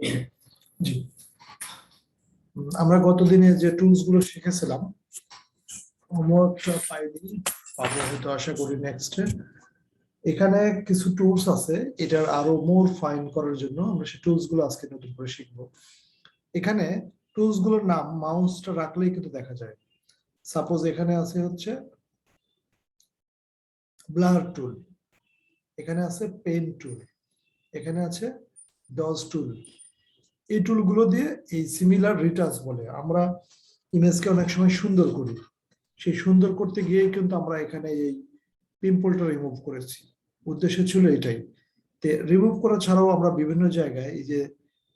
জি, আমরা গতদিনে যে টুলস গুলো শিখেছিলাম হোমওয়ার্কটা পাইনি, পাবো হয়তো আশা করি নেক্সটে। এখানে কিছু টুলস আছে, এটার আরো মোর ফাইন করার জন্য আমরা সেই টুলস গুলো আজকে নতুন করে শিখবো। এখানে টুলস গুলোর নাম মাউসটা রাখলেই কিন্তু দেখা যায়। সাপোজ এখানে আছে হচ্ছে ব্লার টুল, এখানে আছে পেন টুল, এখানে আছে ডজ টুল। এই টুলগুলো দিয়ে এই সিমিলার রিটাচ বলে আমরা ইমেজকে অনেক সময় সুন্দর করি, সেই সুন্দর করতে গিয়ে কিন্তু আমরা এখানে এই পিম্পলটা রিমুভ করেছি। উদ্দেশ্য ছিল এটাই। রিমুভ করা ছাড়াও আমরা বিভিন্ন জায়গায় এই যে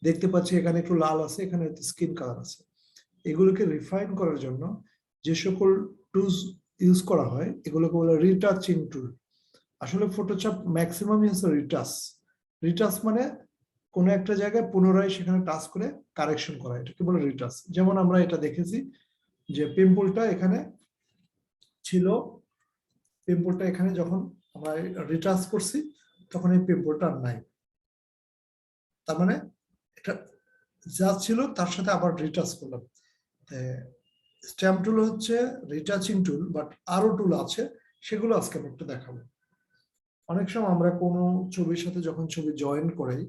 দেখতে পাচ্ছি এখানে একটু লাল আছে, এখানে স্কিন কালার আছে, এগুলোকে রিফাইন করার জন্য যে সকল টুলস ইউজ করা হয় এগুলোকে বলে রিটাচিং টুল। আসলে ফটোশপ ম্যাক্সিমাম হচ্ছে রিটাচ। রিটাচ মানে কোনো একটা জায়গায় পুনরায় সেখানে টাচ করে কারেকশন করা, এটাকে বলে রিটাচ। যেমন আমরা এটা দেখেছি যে পিম্পলটা এখানে ছিল, পিম্পলটা এখানে যখন আমরা রিটাচ করছি তখন এই পিম্পলটা আর নাই, তার মানে এটা যা ছিল তার সাথে আবার রিটাচ করলাম। স্ট্যাম্প টুল হচ্ছে রিটাচিং টুল, বাট আরো টুল আছে, সেগুলো আজকে আমি একটু দেখাবো। অনেক সময় আমরা কোনো ছবির সাথে যখন ছবি জয়েন করাই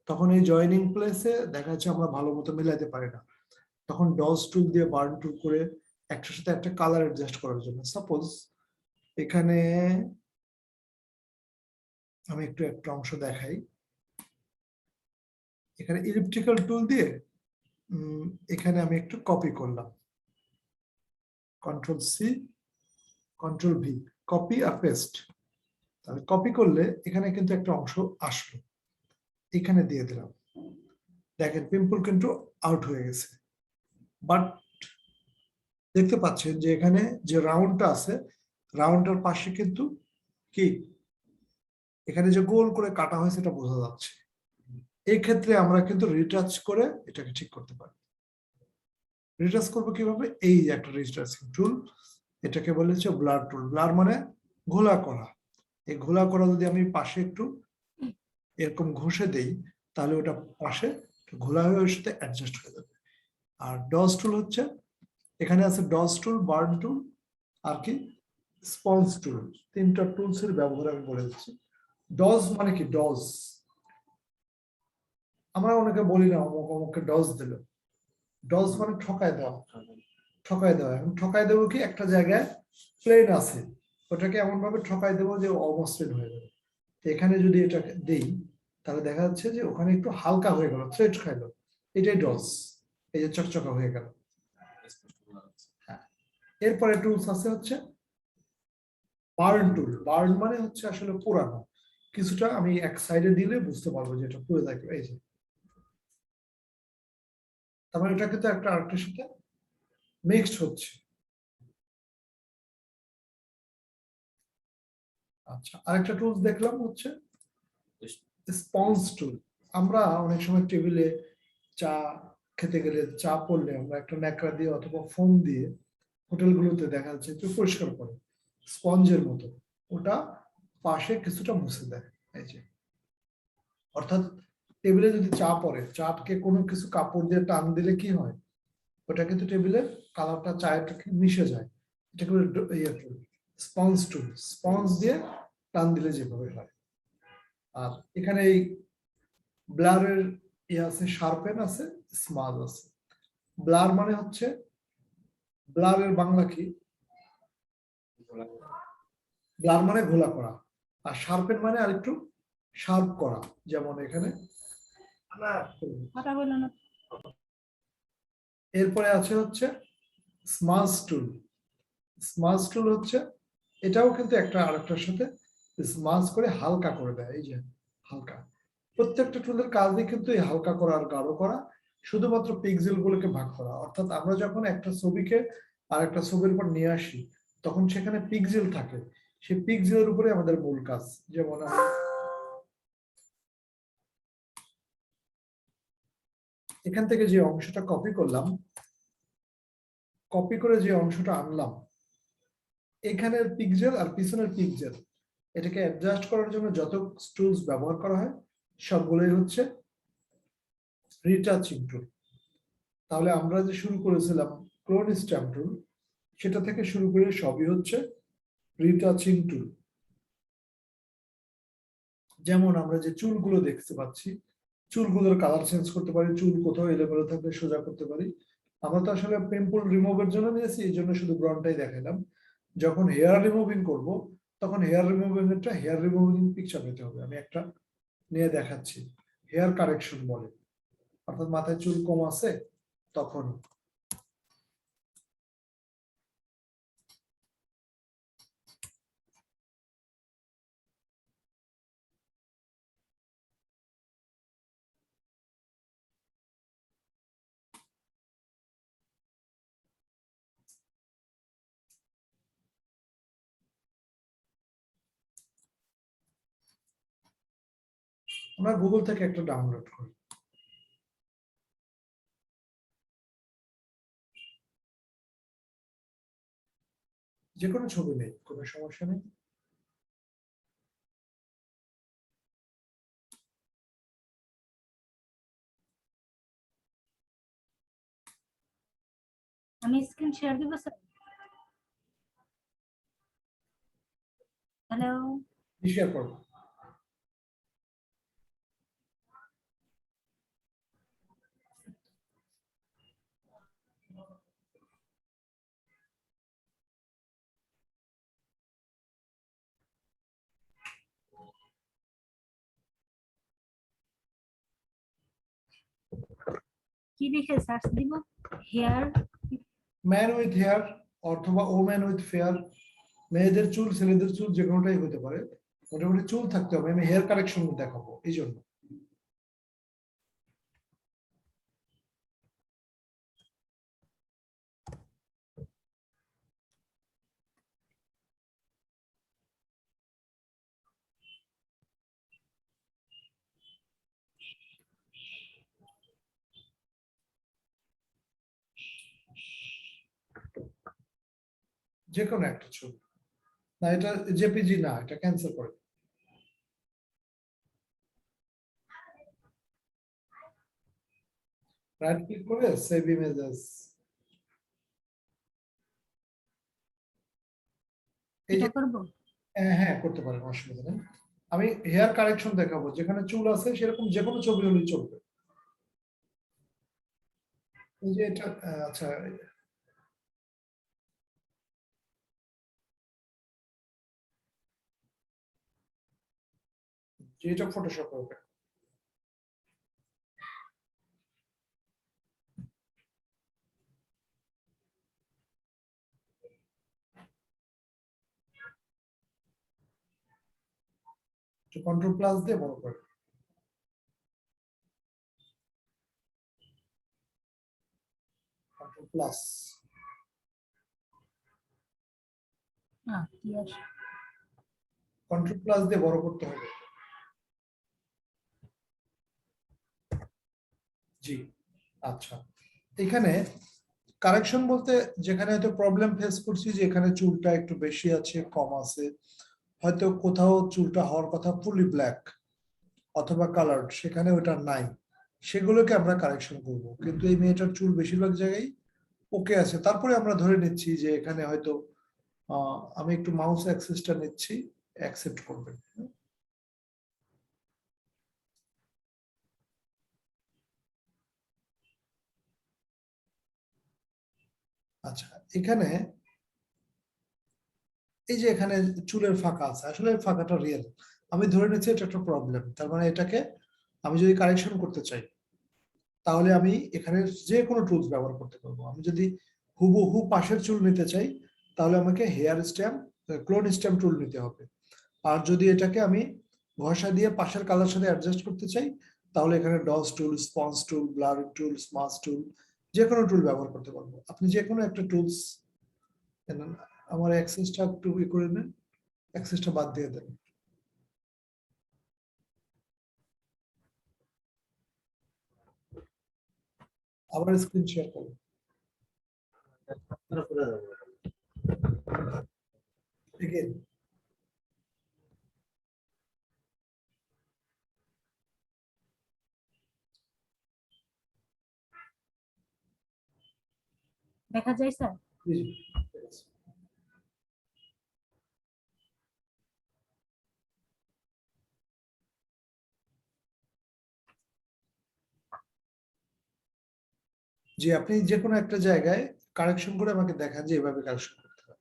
তখন এই জয়েনিং প্লেসে দেখা যাচ্ছে আমরা ভালো মতো মিলাইতে পারি না, তখন ডজ টুল দিয়ে বার্ন টুল করে একটার সাথে একটা কালার অ্যাডজাস্ট করার জন্য। সাপোজ এখানে আমি একটু একটা অংশ দেখাই, এখানে ইলিপটিক্যাল টুল দিয়ে এখানে আমি একটু কপি করলাম, control C control V, copy আর পেস্ট। তাহলে কপি করলে এখানে কিন্তু একটা অংশ আসলো, এখানে দিয়ে দিলাম, দেখেন পিম্পল কিন্তু আউট হয়ে গেছে। বাট দেখতে পাচ্ছেন যে এখানে যে রাউন্ডটা আছে, রাউন্ডের পাশে কিন্তু কি এখানে যে গোল করে কাটা হয়েছে এটা বোঝা যাচ্ছে। এই ক্ষেত্রে আমরা কিন্তু রিটাচ করে এটাকে ঠিক করতে পারি। রিটাচ করবো কিভাবে? এই যে একটা রিটাচিং টুল, এটাকে বলে হচ্ছে ব্লার টুল। ব্লার মানে ঘোলা করা। এই ঘোলা করা যদি আমি পাশে একটু এরকম ঘষে দেই তাহলে ওটা পাশে ঘোলা হয়ে ওর সাথে অ্যাডজাস্ট হয়ে যাবে। আর ডজ টুল হচ্ছে, এখানে আছে ডজ টুল, বার্ন টুল আর কি স্পঞ্জ টুল। তিনটা টুলস এর ব্যবহার আমি বলে দিচ্ছি। ডজ মানে কি? ডজ আমরা অনেকে বলি না অমুক অমুককে ডজ দিল। ডজ মানে ঠকায় দেওয়া, ঠকায় দেওয়া। এখন ঠকায় দেবো কি, একটা জায়গায় প্লেন আছে ওটাকে এমন ভাবে ঠকায় দেবো যে অমসৃণ হয়ে যাবে। এখানে যদি এটা দেই তাহলে দেখা যাচ্ছে যে ওখানে একটু হালকা হয়ে গেল, থ্রেড খাইলো, এটাই ডজ, এই যে চকচকা হয়ে গেল। হ্যাঁ, এরপরে টুলস আছে হচ্ছে বার্ন টুল। বার্ন মানে হচ্ছে আসলে পোড়ানো কিছুটা, আমি এক সাইডে দিলে বুঝতে পারবো যে এটা পুড়ে থাকবে। এই যে তার মানে এটা কিন্তু একটা আরেকটার সাথে মিক্সড হচ্ছে। আচ্ছা, আরেকটা টুলস দেখলাম হচ্ছে স্পঞ্জ টুল। আমরা অনেক সময় টেবিলে চা খেতে গেলে চা পড়লে আমরা একটা ন্যাকড়া দিয়ে অথবা ফোম দিয়ে হোটেলগুলোতে দেখা যাচ্ছে একটু পরিষ্কার করে স্পঞ্জের মতো, ওটা পাশে কিছুটা মুছে দেয়। এই যে অর্থাৎ টেবিলে যদি চা পড়ে, চাটকে কোনো কিছু কাপড় দিয়ে টান দিলে কি হয়, ওটা কিন্তু টেবিলের কালারটা চায়ের মিশে যায়। এটাকে ইয়ে টুল, স্পঞ্জ টুল। স্পঞ্জ দিয়ে টান দিলে যেভাবে হয়। আর এখানে এই ব্লারের ইয়ে আছে, শার্পেন আছে, স্মাজ আছে। ব্লার মানে হচ্ছে, ব্লারের বাংলা কি? ব্লার মানে ঘোলা করা। আর শার্পেন মানে আরেকটু শার্প করা, যেমন এখানে। এরপরে আছে হচ্ছে স্মাজ টুল। স্মাজ টুল হচ্ছে, এটাও কিন্তু একটা আরেকটার সাথে স্মাজ করে হালকা করে দেয়। এই যে হালকা, প্রত্যেকটা টুলের কাজই কিন্তু এই হালকা করা আর গাঢ় করা, শুধুমাত্র পিক্সেল গুলোকে ভাগ করা। অর্থাৎ আমরা যখন একটা ছবিকে আর একটা ছবির উপর নিয়ে আসি তখন সেখানে পিক্সেল থাকে, সেই পিক্সেলের উপরে আমাদের মূল কাজ। যেমন এখান থেকে যে অংশটা কপি করলাম, কপি করে যে অংশটা আনলাম, এখানের পিক্সেল আর পিছনের পিক্সেল, এটাকে অ্যাডজাস্ট করার জন্য যত টুলস ব্যবহার করা হয় সবগুলোই হচ্ছে রিটাচিং টুল। তাহলে আমরা যে শুরু করেছিলাম ক্লোন স্ট্যাম্প টুল, সেটা থেকে শুরু করে সবই হচ্ছে রিটাচিং টুল। যেমন আমরা যে চুলগুলো দেখতে পাচ্ছি, চুলগুলোর কালার চেঞ্জ করতে পারি, চুল কোথাও এলোমেলো থাকলে সোজা করতে পারি। আমরা তো আসলে পিম্পল রিমুভের জন্য নিয়েছি, এই জন্য শুধু ব্রনটাই দেখালাম। যখন হেয়ার রিমুভিং করব, তখন হেয়ার রিমুভিং এরটা হেয়ার রিমুভিং পিকচার নিতে হবে। আমি একটা নিয়ে দেখাচ্ছি, হেয়ার কারেকশন বলে, অর্থাৎ মাথায় চুল কম আছে তখন। আমরা গুগল থেকে একটা ডাউনলোড করি। যে কোনো ছবি নেই, কোনো সমস্যা নেই। আমি স্ক্রিন শেয়ার দিব স্যার। হ্যালো, শেয়ার করবো। কি লিখে সার্চ দিব? হেয়ার ম্যান উইথ হেয়ার অথবা ওম্যান উইথ ফেয়ার, মেয়েদের চুল ছেলেদের চুল যে কোনোটাই হতে পারে, মোটামুটি চুল থাকতে হবে। আমি হেয়ার কারেকশন দেখাবো এই জন্য। যে কোনো একটা ছবি, না এটা জেপিজি না, এটা ক্যান্সেল করে। রাইট ক্লিক করে সেভ ইমেজেস, এই এটা যে করব। হ্যাঁ করতে পারেন, অসুবিধা নেই। আমি হেয়ার কারেকশন দেখাবো, যেখানে চুল আছে সেরকম যে কোনো ছবি হলেই চলবে। এই যে এটা আচ্ছা, যেটা ফটোশপ হবে। কন্ট্রোল প্লাস দিয়ে বড় করে, কন্ট্রোল প্লাস। কি আসে? কন্ট্রোল প্লাস দিয়ে বড় করতে হবে। জি, আচ্ছা। এখানে কারেকশন বলতে যেখানে হয়তো প্রবলেম ফেস করছি, যে এখানে চুলটা একটু বেশি আছে কম আছে, হয়তো কোথাও চুলটা হওয়ার কথা ফুলি ব্ল্যাক অথবা কালার্ড, সেখানে ওটা নাই, সেগুলোকে আমরা কারেকশন করব। কিন্তু এই মেয়েটার চুল বেশিরভাগ জায়গায় ওকে আছে, তারপরে আমরা ধরে নিচ্ছি যে এখানে হয়তো আমি একটু মাউস অ্যাক্সেসটা নিচ্ছি, অ্যাকসেপ্ট করবেন। আচ্ছা, এখানে এই যে এখানে চুলের ফাঁকা আছে, আসলে এই ফাঁকাটা রিয়েল, আমি ধরে নিচ্ছি এটা একটা প্রবলেম। তার মানে এটাকে আমি যদি কারেকশন করতে চাই, তাহলে আমি এখানে যে কোনো টুলস ব্যবহার করতে পারবো। আমি যদি হুবহু পাশের চুল নিতে চাই, তাহলে আমাকে here stamp clone stamp tool নিতে হবে। আর যদি এটাকে আমি ঘষা দিয়ে পাশের কালার সাথে অ্যাডজাস্ট করতে চাই, তাহলে এখানে ডস টুল, স্পঞ্জ টুল, ব্লার টুল, স্মাস টুল, যে কোনো টুল ব্যবহার করতে পারবো। আপনি যে কোনো একটা টুলস, আমার অ্যাক্সেসটা একটু করে নেন, অ্যাক্সেসটা বাদ দিয়ে দেন। আবার স্ক্রিন শেয়ার করুন। Again, দেখা যায় স্যার? জি, জি, ঠিক আছে। জি, আপনি যে কোনো একটা জায়গায় কারেকশন করে আমাকে দেখান যে এভাবে কারেকশন করতে হয়।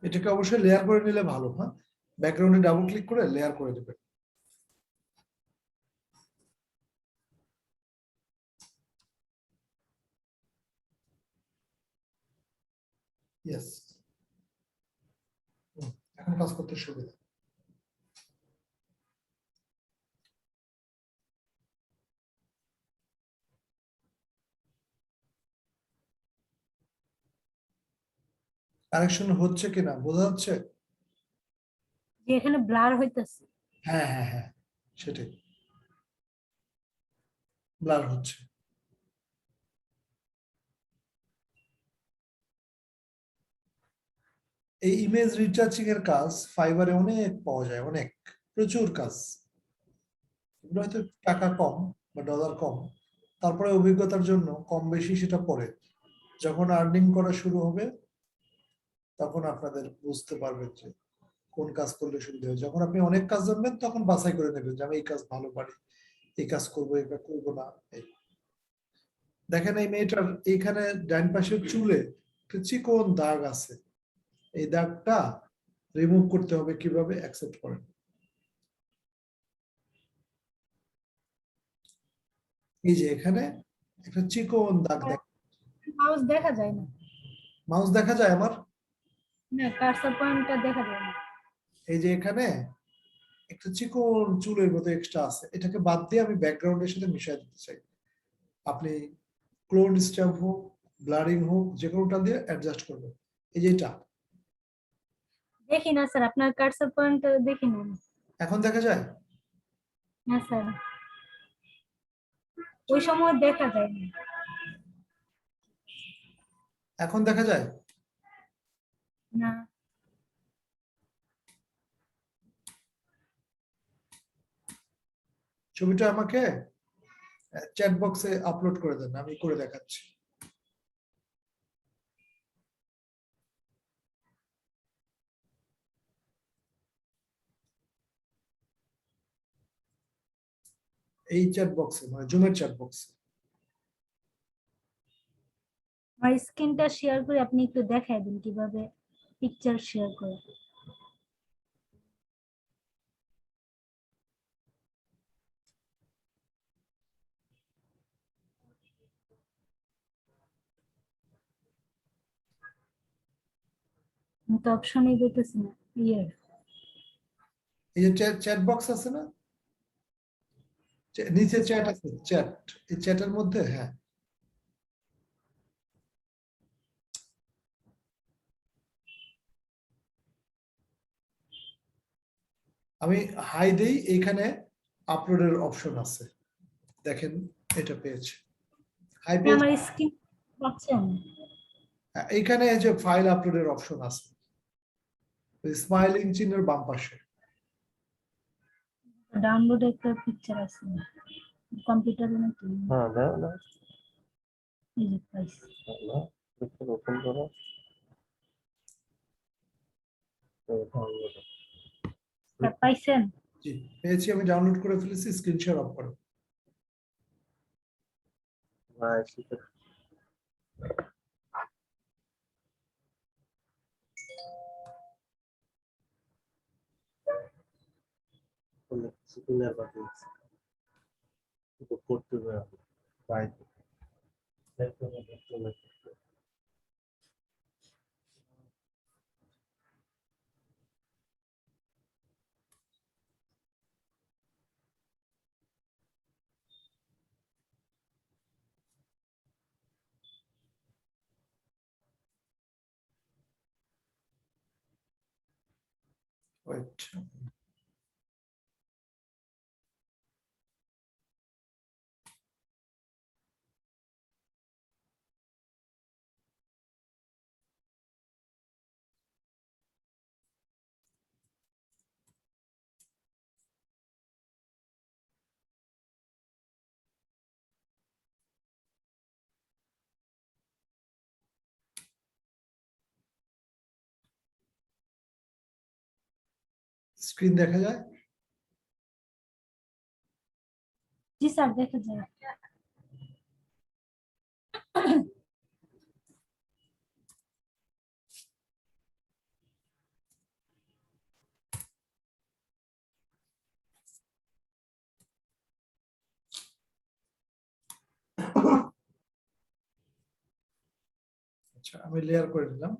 এটাকে অবশ্যই লেয়ার করে নিলে ভালো, হ্যাঁ? ব্যাকগ্রাউন্ডে ডাবল ক্লিক করে লেয়ার করে দেবেন। ইয়েস, এখন কাজ করতে সুবিধা। কারেকশন হচ্ছে কিনা বোঝা যাচ্ছে? যে এখানে ব্লার হইতেছে। হ্যাঁ, হ্যাঁ, হ্যাঁ, সেটাই, ব্লার হচ্ছে। এই ইমেজ রিটাচিং এর কাজ ফাইবারে অনেক পাওয়া যায়, অনেক, প্রচুর কাজ। এগুলো হয়তো টাকা কম বা ডলার কম, তারপরে অভিজ্ঞতার জন্য কম বেশি সেটা পড়ে। যখন আর্নিং করা শুরু হবে তখন আপনাদের বুঝতে পারবেন যে কোন কাজ করলে সুবিধা হয়। যখন আপনি অনেক কাজ জানবেন তখন বাছাই করে নেবেন যে আমি এই কাজ ভালো পারি, এই কাজ করবো, এটা করবো না। দেখেন এই মেয়েটার এইখানে ডান পাশের চুলে একটা চিকন দাগ আছে, এই দাগটা রিমুভ করতে হবে কিভাবে, অ্যাকসেপ্ট করেন। এই যে এখানে একটা চিকন দাগ দেখ, মাউস দেখা যায় না। মাউস দেখা যায় আমার? না, কার্সর পয়েন্টটা দেখা যায় না। এই যে এখানে একটা চিকন চুলের মতো এক্সট্রা আছে, এটাকে বাদ দিয়ে আমি ব্যাকগ্রাউন্ডের সাথে মিশিয়ে দিতে চাই। আপনি ক্লোন স্ট্যাম্প হোক, ব্লারিং হোক, যে কোনোটা দিয়ে অ্যাডজাস্ট করবেন। এই যে এটা দেখি না স্যার, আপনার কার্সর পয়েন্ট দেখি না। এখন দেখা যায়? না স্যার, ওই সময় দেখা যায় না। এখন দেখা যায়? না। ছবিটা আমাকে চ্যাট বক্সে আপলোড করে দেন, আমি করে দেখাচ্ছি। এই চ্যাট বক্সে, মানে জুমের চ্যাট বক্সে। আমার স্ক্রিনটা শেয়ার করে আপনি একটু দেখায় দিন কিভাবে পিকচার শেয়ার করে। আমি তো অপশনই দেখতেছি না। ইয়ে, এই যে চ্যাট বক্স আছে না, নিচে চ্যাট আছে, চ্যাট, এই চ্যাটের মধ্যে, হ্যাঁ, আমি হাই দেই, এইখানে আপলোডের অপশন আছে, দেখেন এটা পেয়েছে, হাই আপনি পেয়েছে। আমার স্ক্রিন পাচ্ছেন? এইখানে এই যে ফাইল আপলোডের অপশন আছে, স্মাইলিং চিহ্নের বাম পাশে। ডাউনলোড একটা পিকচার আছে কম্পিউটারে নাকি? হ্যাঁ, দাও না, এই যে পাইছি। না, একটু ওপেন করো, ডাউনলোড। স্যার পাইছেন? জি, পেয়েছি, আমি ডাউনলোড করে ফেলেছি, স্ক্রিন শেয়ার অফ করো। হ্যাঁ, সেটা সিগন্যাল পাঠিয়েছি, করতে হবে বাইরে। ওয়েট, স্ক্রিন দেখা যায়? জি স্যার, দেখা যায়। আচ্ছা, আমি লেয়ার করে নিলাম।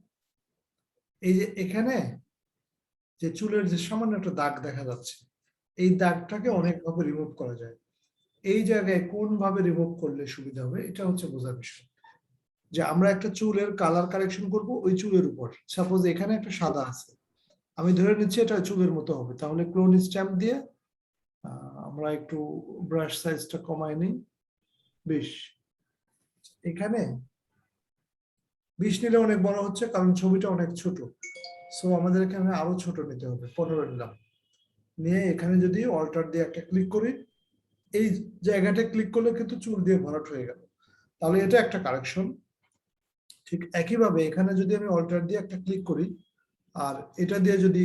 এই যে এখানে যে চুলের যে সামান্য একটা দাগ দেখা যাচ্ছে, এই দাগটাকে অনেকভাবে রিমুভ করা যায়। এই জায়গায় কোন ভাবে রিমুভ করলে সুবিধা হবে, এটা হচ্ছে বোঝার বিষয়। যে আমরা একটা চুলের কালার কারেকশন করব ওই চুলের উপর। সাপোজ এখানে একটা সাদা আছে, আমি ধরে নিচ্ছি এটা চুলের মতো হবে, তাহলে ক্লোন স্ট্যাম্প দিয়ে আমরা একটু ব্রাশ সাইজটা কমায় নিই 20। এখানে 20 নিলে অনেক বড় হচ্ছে কারণ ছবিটা অনেক ছোট, সো আমাদের এখানে আরো ছোট নিতে হবে। 15 নিলাম, নিয়ে এখানে যদি অল্টার দিয়ে একটা ক্লিক করি, এই জায়গাটা ক্লিক করলে কিন্তু চুল দিয়ে ভরাট হয়ে গেল, তাহলে এটা একটা কারেকশন। ঠিক একইভাবে এখানে যদি আমি অল্টার দিয়ে একটা ক্লিক করি আর এটা দিয়ে যদি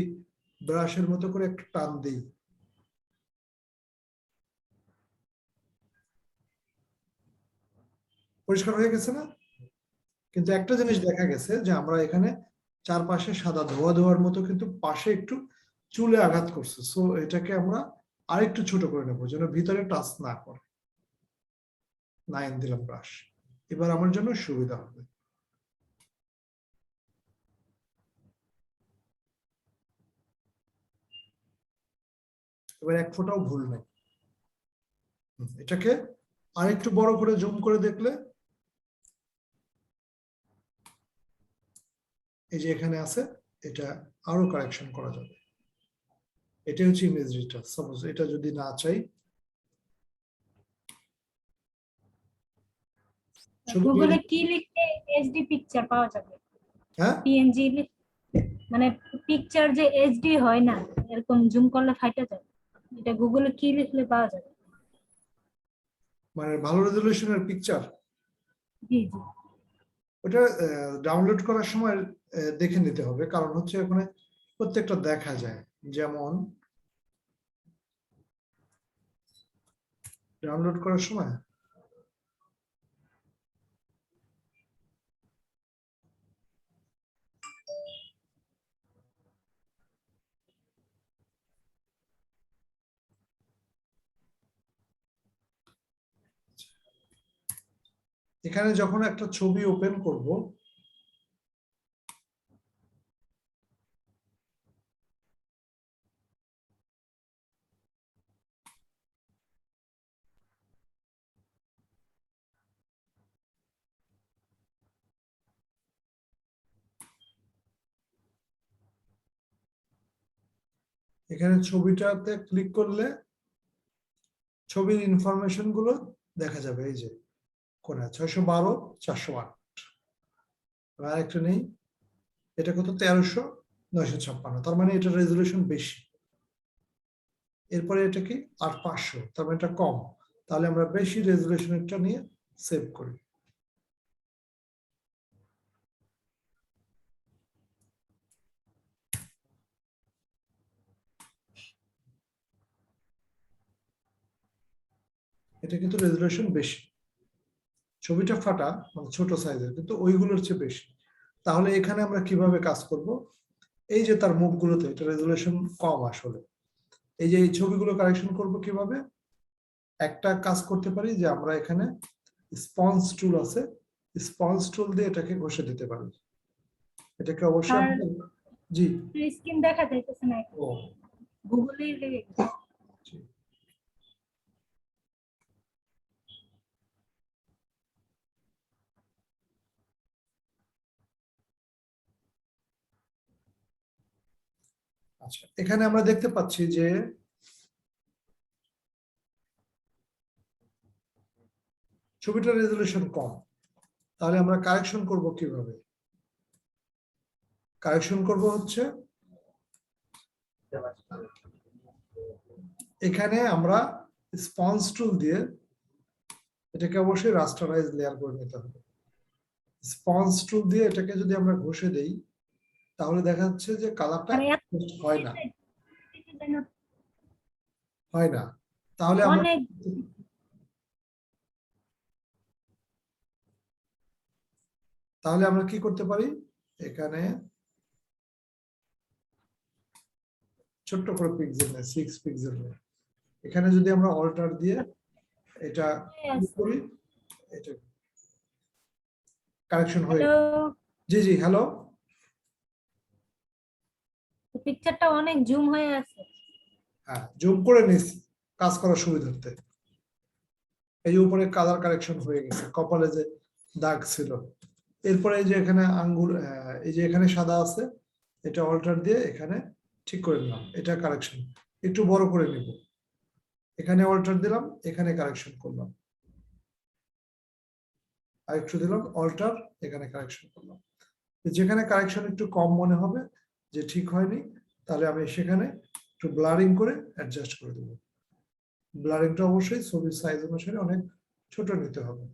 ব্রাশের মতো করে একটা টান দিই, পরিষ্কার হয়ে গেছে না? কিন্তু একটা জিনিস দেখা গেছে যে আমরা এখানে চারপাশে সাদা ধোয়া ধোয়ার মতো কিন্তু পাশে একটু চুলে আঘাত করছে, সো এটাকে আমরা আরেকটু ছোট করে নেবো যেন ভিতরে টাচ না করে। 9 দিলাম ব্রাশ, এবার আমার জন্য সুবিধা হবে। এবার এক ফোঁটাও ভুল নেই। এটাকে আরেকটু বড় করে জুম করে দেখলে এই যে এখানে আছে, এটা আরো কারেকশন করা যাবে। এটা হচ্ছে ইমেজ রিটাচ। সাপোজ এটা যদি না চাই, গুগলে কি লিখলে এইচডি পিকচার পাওয়া যাবে? হ্যাঁ, পিএনজি মানে পিকচার যে এইচডি হয় না, এরকম জুম করলে ফাইটা যায়, এটা গুগলে কি লিখলে পাওয়া যাবে? মানে ভালো রেজলিউশনের পিকচার, জি জি। ওটা ডাউনলোড করার সময় দেখে নিতে হবে, কারণ হচ্ছে ওখানে প্রত্যেকটা দেখা যায়। যেমন ডাউনলোড করার সময় এখানে যখন একটা ছবি ওপেন করব, এখানে ছবিটাতে ক্লিক করলে ছবির ইনফরমেশন গুলো দেখা যাবে। এই যে কোনটা 612, 408, আর একটা নেই, এটা কত 1300, 956, তার মানে এটা রেজলিউশন বেশি। এরপরে এটা কি 8500, তার মানে এটা কম। তাহলে আমরা বেশি রেজলিউশনটা নিয়ে সেভ করি। এটা কিন্তু রেজলিউশন বেশি, ছবিটা ফাটা মানে ছোট সাইজের, কিন্তু ওইগুলোর চেয়ে বেশি। তাহলে এখানে আমরা কিভাবে কাজ করব? এই যে তার মুখগুলোতে এটা রেজলিউশন কম আসলে, এই যে এই ছবিগুলো কারেকশন করব কিভাবে? একটা কাজ করতে পারি যে আমরা এখানে স্পঞ্জ টুল আছে, স্পঞ্জ টুল দিয়ে এটাকে ঘষে দিতে পারি। এটাকে অবশ্যই আর আমাদের, জি, স্ক্রিন দেখা যাইতেছে না, ও গুগলে লেগে গেছে। জি। আচ্ছা, এখানে আমরা দেখতে পাচ্ছি যে ছবিটার রেজলিউশন কম, তাহলে আমরা কারেকশন করব কিভাবে? কারেকশন করব হচ্ছে এখানে আমরা স্পঞ্জ টুল দিয়ে এটাকে অবশ্যই রাস্টারাইজ লেয়ার করে নিতে হবে। স্পঞ্জ টুল দিয়ে এটাকে যদি আমরা ঘষে দেই, তাহলে দেখা যাচ্ছে যে কালারটা মানে হয় না। তাই না? হয় না, তাহলে আমরা অনেক কি করতে পারি, এখানে ছোট্ট করে পিক্সেল নেই, 6 পিক্সেল নেই, এখানে যদি আমরা অল্টার দিয়ে এটা করি, এটা কারেকশন হয়ে, হ্যালো, জি জি হ্যালো, পিকচারটা অনেক জুম হয়ে আছে। হ্যাঁ জুম করে নিছি কাজ করার সুবিধার্থে। এই যে উপরে কালার কারেকশন হয়ে গেছে, কপালে যে দাগ ছিল, এরপরে এই যে এখানে আঙ্গুল, এই যে এখানে সাদা আছে, এটা অল্টার দিয়ে এখানে ঠিক করে নিলাম, এটা কারেকশন একটু বড় করে নিব, এখানে অল্টার দিলাম, এখানে কারেকশন করলাম, আর একটু দিলাম অল্টার, এখানে কারেকশন করলাম। যেখানে কারেকশন একটু কম মনে হবে যে ঠিক হয়নি, তাহলে আমি সেখানে একটু ব্লারিং করে অ্যাডজাস্ট করে দেবো। ব্লারিংটা অবশ্যই ছবির সাইজ অনুসারে অনেক ছোট নিতে হবে।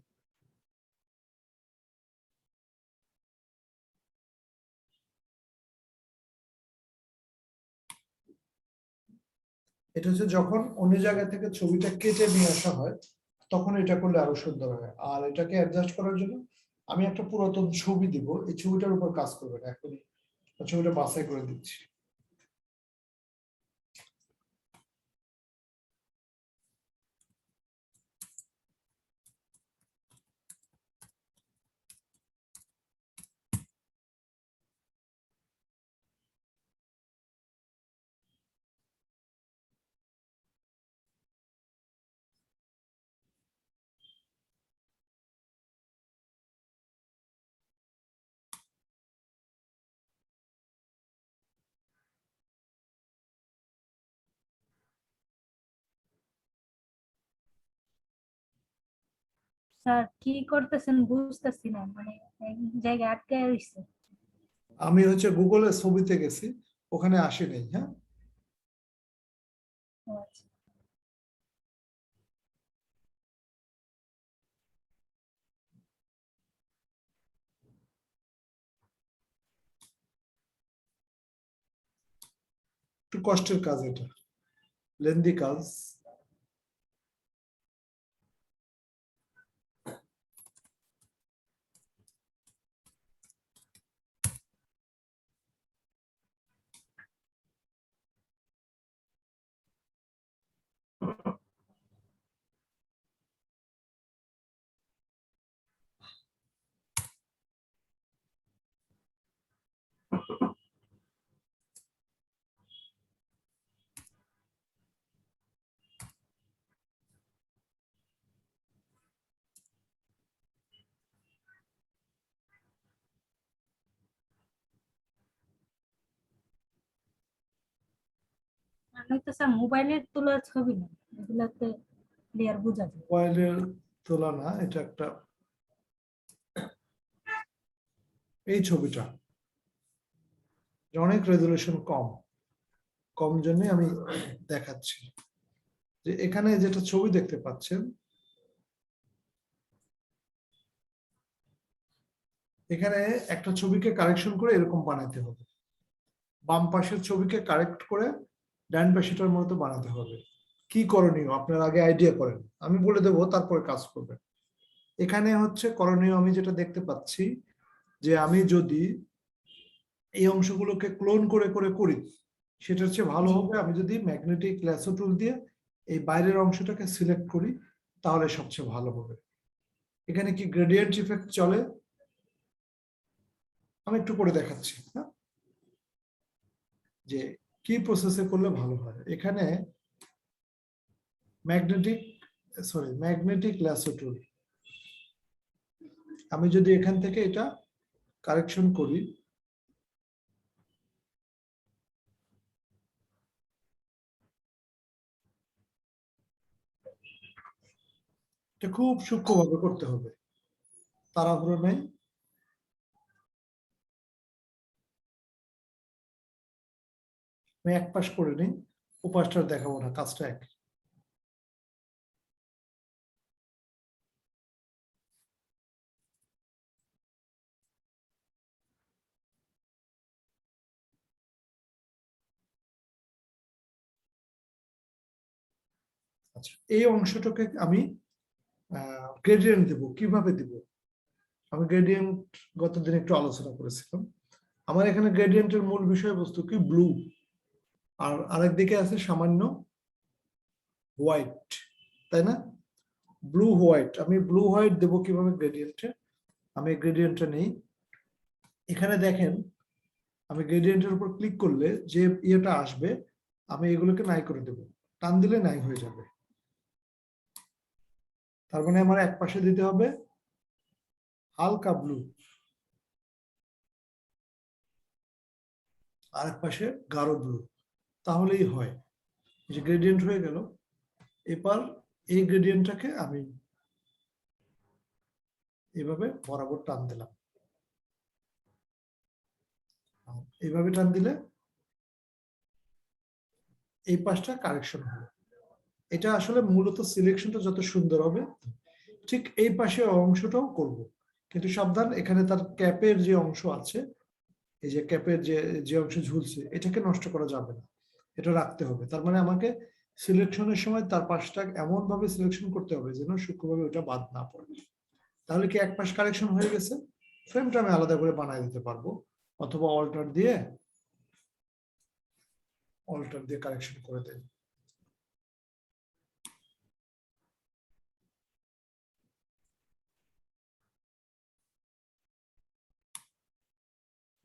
এটা হচ্ছে যখন অন্য জায়গা থেকে ছবিটা কেটে নিয়ে আসা হয়, তখন এটা করলে আরো সুন্দর হয়। আর এটাকে অ্যাডজাস্ট করার জন্য আমি একটা পুরাতন ছবি দিব, এই ছবিটার উপর কাজ করবে না, এখনই ছবিটা বাছাই করে দিচ্ছি। স্যার কি করতেছেন বুঝতেছি না, মানে এক জায়গায় আটকে রইছে। আমি হচ্ছে গুগলে ছবিতে গেছি, ওখানে আসি নেই। হ্যাঁ, ও আচ্ছা। একটু কষ্টের কাজ এটা, লেন্দি কাজ। আমি তো স্যার মোবাইলের তোলা ছবি না, এগুলাতে ক্লিয়ার বোঝা যায়। মোবাইলের তোলা না, এটা একটা, এই ছবিটা অনেক রেজলিউশন কম, কম জন্য আমি দেখাচ্ছি যে এখানে যেটা ছবি দেখতে পাচ্ছেন, এখানে একটা ছবিকে কারেকশন করে এরকম বানাতে হবে, বাম পাশের ছবিকে কারেক্ট করে ডান পাশেটার মতো বানাতে হবে। কি করণীয় আপনার আগে আইডিয়া করেন, আমি বলে দেবো, তারপরে কাজ করবেন। এখানে হচ্ছে করণীয়, আমি যেটা দেখতে পাচ্ছি যে আমি যদি এই অংশগুলোকে ক্লোন করে করে করি, সেটা হচ্ছে ভালো হবে আমি যদি ম্যাগনেটিক ল্যাসো টুল দিয়ে এই বাইরের অংশটাকে সিলেক্ট করি, তাহলে সবচেয়ে ভালো হবে। এখানে কি গ্রেডিয়েন্ট ইফেক্ট চলে? আমি একটু করে দেখাচ্ছি, হ্যাঁ, যে কি প্রসেসে করলে ভালো হয়। এখানে ম্যাগনেটিক ল্যাসো টুল, আমি যদি এখান থেকে এটা কারেকশন করি, এটা খুব সূক্ষ্মভাবে করতে হবে, তাড়াহুড়ো নেই। আমি এক পাশ করে নিই, ওপাশটা দেখাবো না, কাজটা এক। আচ্ছা, এই অংশটাকে আমি গ্রেডিয়েন্ট দেব। কিভাবে দিব? আমি গ্রেডিয়েন্ট গতদিন একটু আলোচনা করেছিলাম। আমার এখানে গ্রেডিয়েন্টের মূল বিষয়বস্তু কি? ব্লু। আর আরেকদিকে আছে সামান্য হোয়াইট, তাই না? Blue white. আমি ব্লু হোয়াইট দেব কিভাবে গ্রেডিয়েন্টে? আমি গ্রেডিয়েন্টটা নেই। এখানে দেখেন, আমি গ্রেডিয়েন্টের উপর ক্লিক করলে যে ইয়েটা আসবে, আমি এগুলোকে নাই করে দেব। টান দিলে নাই হয়ে যাবে। তার মানে আমার এক পাশে দিতে হবে হালকা ব্লু, আর এক পাশে গাঢ় ব্লু, তাহলেই হয়। যে গ্রেডিয়েন্ট হয়ে গেল। এবার এই গ্রেডিয়েন্টটাকে আমি এভাবে বরাবর টান দিলাম। এইভাবে টান দিলে এই পাশটা কারেকশন হবে। এটা আসলে মূলত সিলেকশনটা যত সুন্দর হবে, ঠিক এই পাশে অংশটাও করব। কিন্তু সাবধান, এখানে তার ক্যাপের যে অংশ আছে, এই যে ক্যাপের যে অংশ ঝুলছে, এটাকে নষ্ট করা যাবে না, এটা রাখতে হবে। তার মানে আমাকে সিলেকশনের সময় তার পাশটা এমন ভাবে সিলেকশন করতে হবে যেন সূক্ষ্মভাবে ওটা বাদ না পড়ে। তাহলে কি এক পাশ কারেকশন হয়ে গেছে? ফ্রেমটা আমি আলাদা করে বানাই দিতে পারবো, অথবা অল্টার দিয়ে কারেকশন করে দেয়।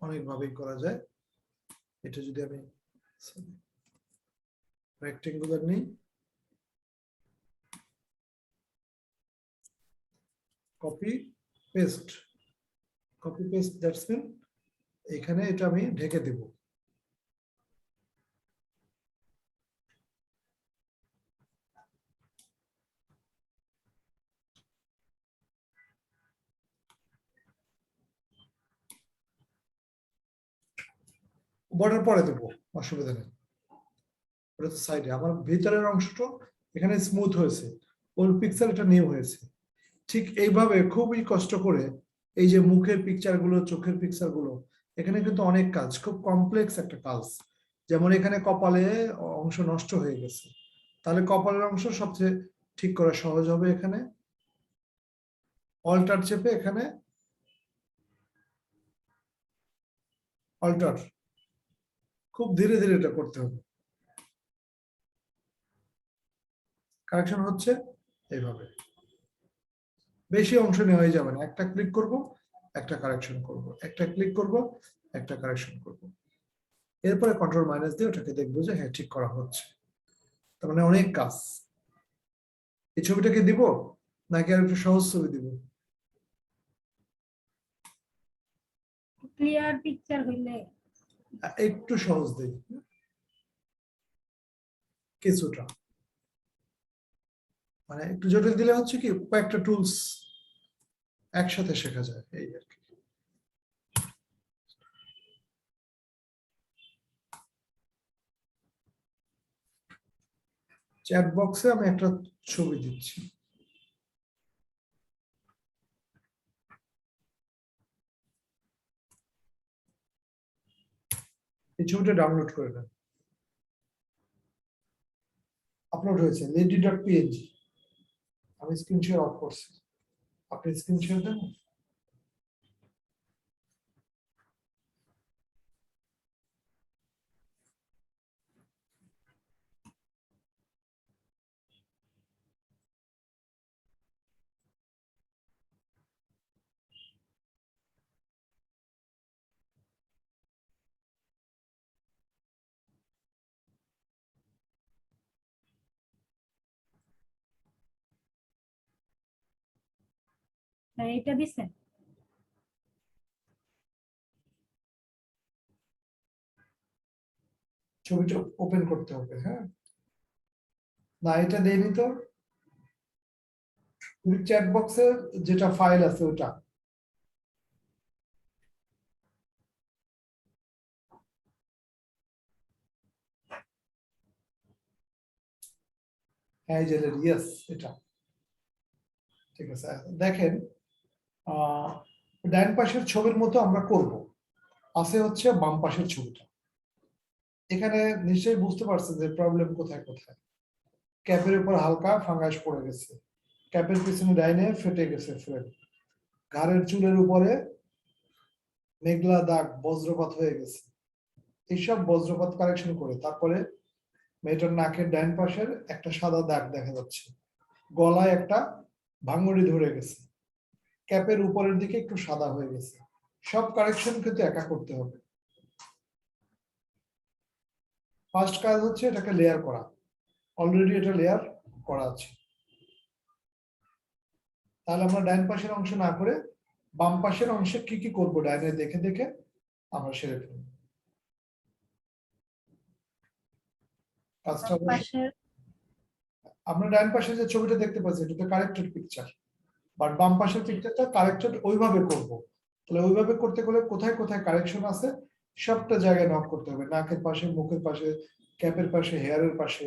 অনেকভাবেই করা যায়। এটা যদি আমি রেক্টেঙ্গুলার নেই, কপি পেস্ট, দ্যাটস মিন এখানে এটা আমি ঢেকে দেব। বর্ডার পরে দেবো, অসুবিধা নেই। ওটা তো সাইডে। আমার ভিতরের অংশটা এখানে স্মুথ হয়েছে, ওর পিক্সেল এটা নিউ হয়েছে। ঠিক এইভাবে খুবই কষ্ট করে এই যে মুখের পিকচার গুলো, চোখের পিকচার গুলো, এখানে কিন্তু অনেক কাজ, খুব কমপ্লেক্স একটা কাজ। যেমন এখানে কপালে অংশ নষ্ট হয়ে গেছে, তাহলে কপালের অংশ সবচেয়ে ঠিক করা সহজ হবে। এখানে অল্টার চেপে এখানে অল্টার, খুব ধীরে ধীরে এটা করতে হবে। কারেকশন হচ্ছে এইভাবে, বেশি অংশ নেওয়া যাবে না। একটা ক্লিক করব, একটা কারেকশন করব, একটা ক্লিক করব, একটা কারেকশন করব। এরপরে কন্ট্রোল মাইনাস দিয়ে ওটাকে দেখবো যে হ্যাঁ ঠিক করা হচ্ছে। তার মানে অনেক কাজ। এই ছবিটাকে দিব নাকি আর একটু সহজ ছবি দিব? ক্লিয়ার পিকচার হইলে একটু সহজ দিই, কিছুটা। মানে একটু জটিল দিলে হচ্ছে কি, কয়েকটা টুলস একসাথে শেখা যায়, এই আর কি। চ্যাট বক্সে আমি একটা ছবি দিচ্ছি। এই ছবিটা ডাউনলোড করে নেন। আপলোড হয়েছে lady.png। আমি স্ক্রিন শেয়ার অফ করছি, আপনি স্ক্রিন শেয়ার দেন। এটা দিছেন? ছবিটা ওপেন করতে হবে। হ্যাঁ, না এটা দেয়নি তো। চ্যাট বক্সে যেটা ফাইল আছে ওটা। হ্যাঁ, যে ইয়েস, এটা ঠিক আছে। দেখেন, ডান পাশের ছবির মতো আমরা করব। আছে হচ্ছে বাম পাশের ছবিটা। এখানে নিশ্চয়ই বুঝতে পারছেন যে প্রবলেম কোথায় কোথায়। ক্যাপের উপর হালকা ফাঙ্গাস পড়ে গেছে, ক্যাপের পিছনে ডাইনে ফেটে গেছে ফ্রেম, ঘাড়ের চুলের উপরে মেঘলা দাগ বজ্রপাত হয়ে গেছে। এইসব বজ্রপাত কারেকশন করে তারপরে মেয়েটার নাকের ডাইন পাশের একটা সাদা দাগ দেখা যাচ্ছে, গলায় একটা ভাঙড়ি ধরে গেছে, ক্যাপের উপরের দিকে একটু সাদা হয়ে গেছে। সব কারেকশন কিন্তু একা করতে হবে। ফার্স্ট কাজ হচ্ছে এটাকে লেয়ার করা, অলরেডি এটা লেয়ার করা আছে। তাহলে আমরা ডাইন পাশের অংশ না করে বাম পাশের অংশে কি কি করবো ডাইনে দেখে দেখে আমরা সেরে ফেলবো কাজটা। পাশের আমরা ডাইন পাশে যে ছবিটা দেখতে পাচ্ছি এটা তো কারেক্টেড পিকচার, বাট বাম পাশের পিকচারটা কারেক্টেড ওইভাবে করব। তাহলে ওইভাবে করতে গেলে কোথায় কোথায় কারেকশন আছে সবটা জায়গায় নক করতে হবে, নাকের পাশে, মুখের পাশে, ক্যাপের পাশে, হেয়ারের পাশে।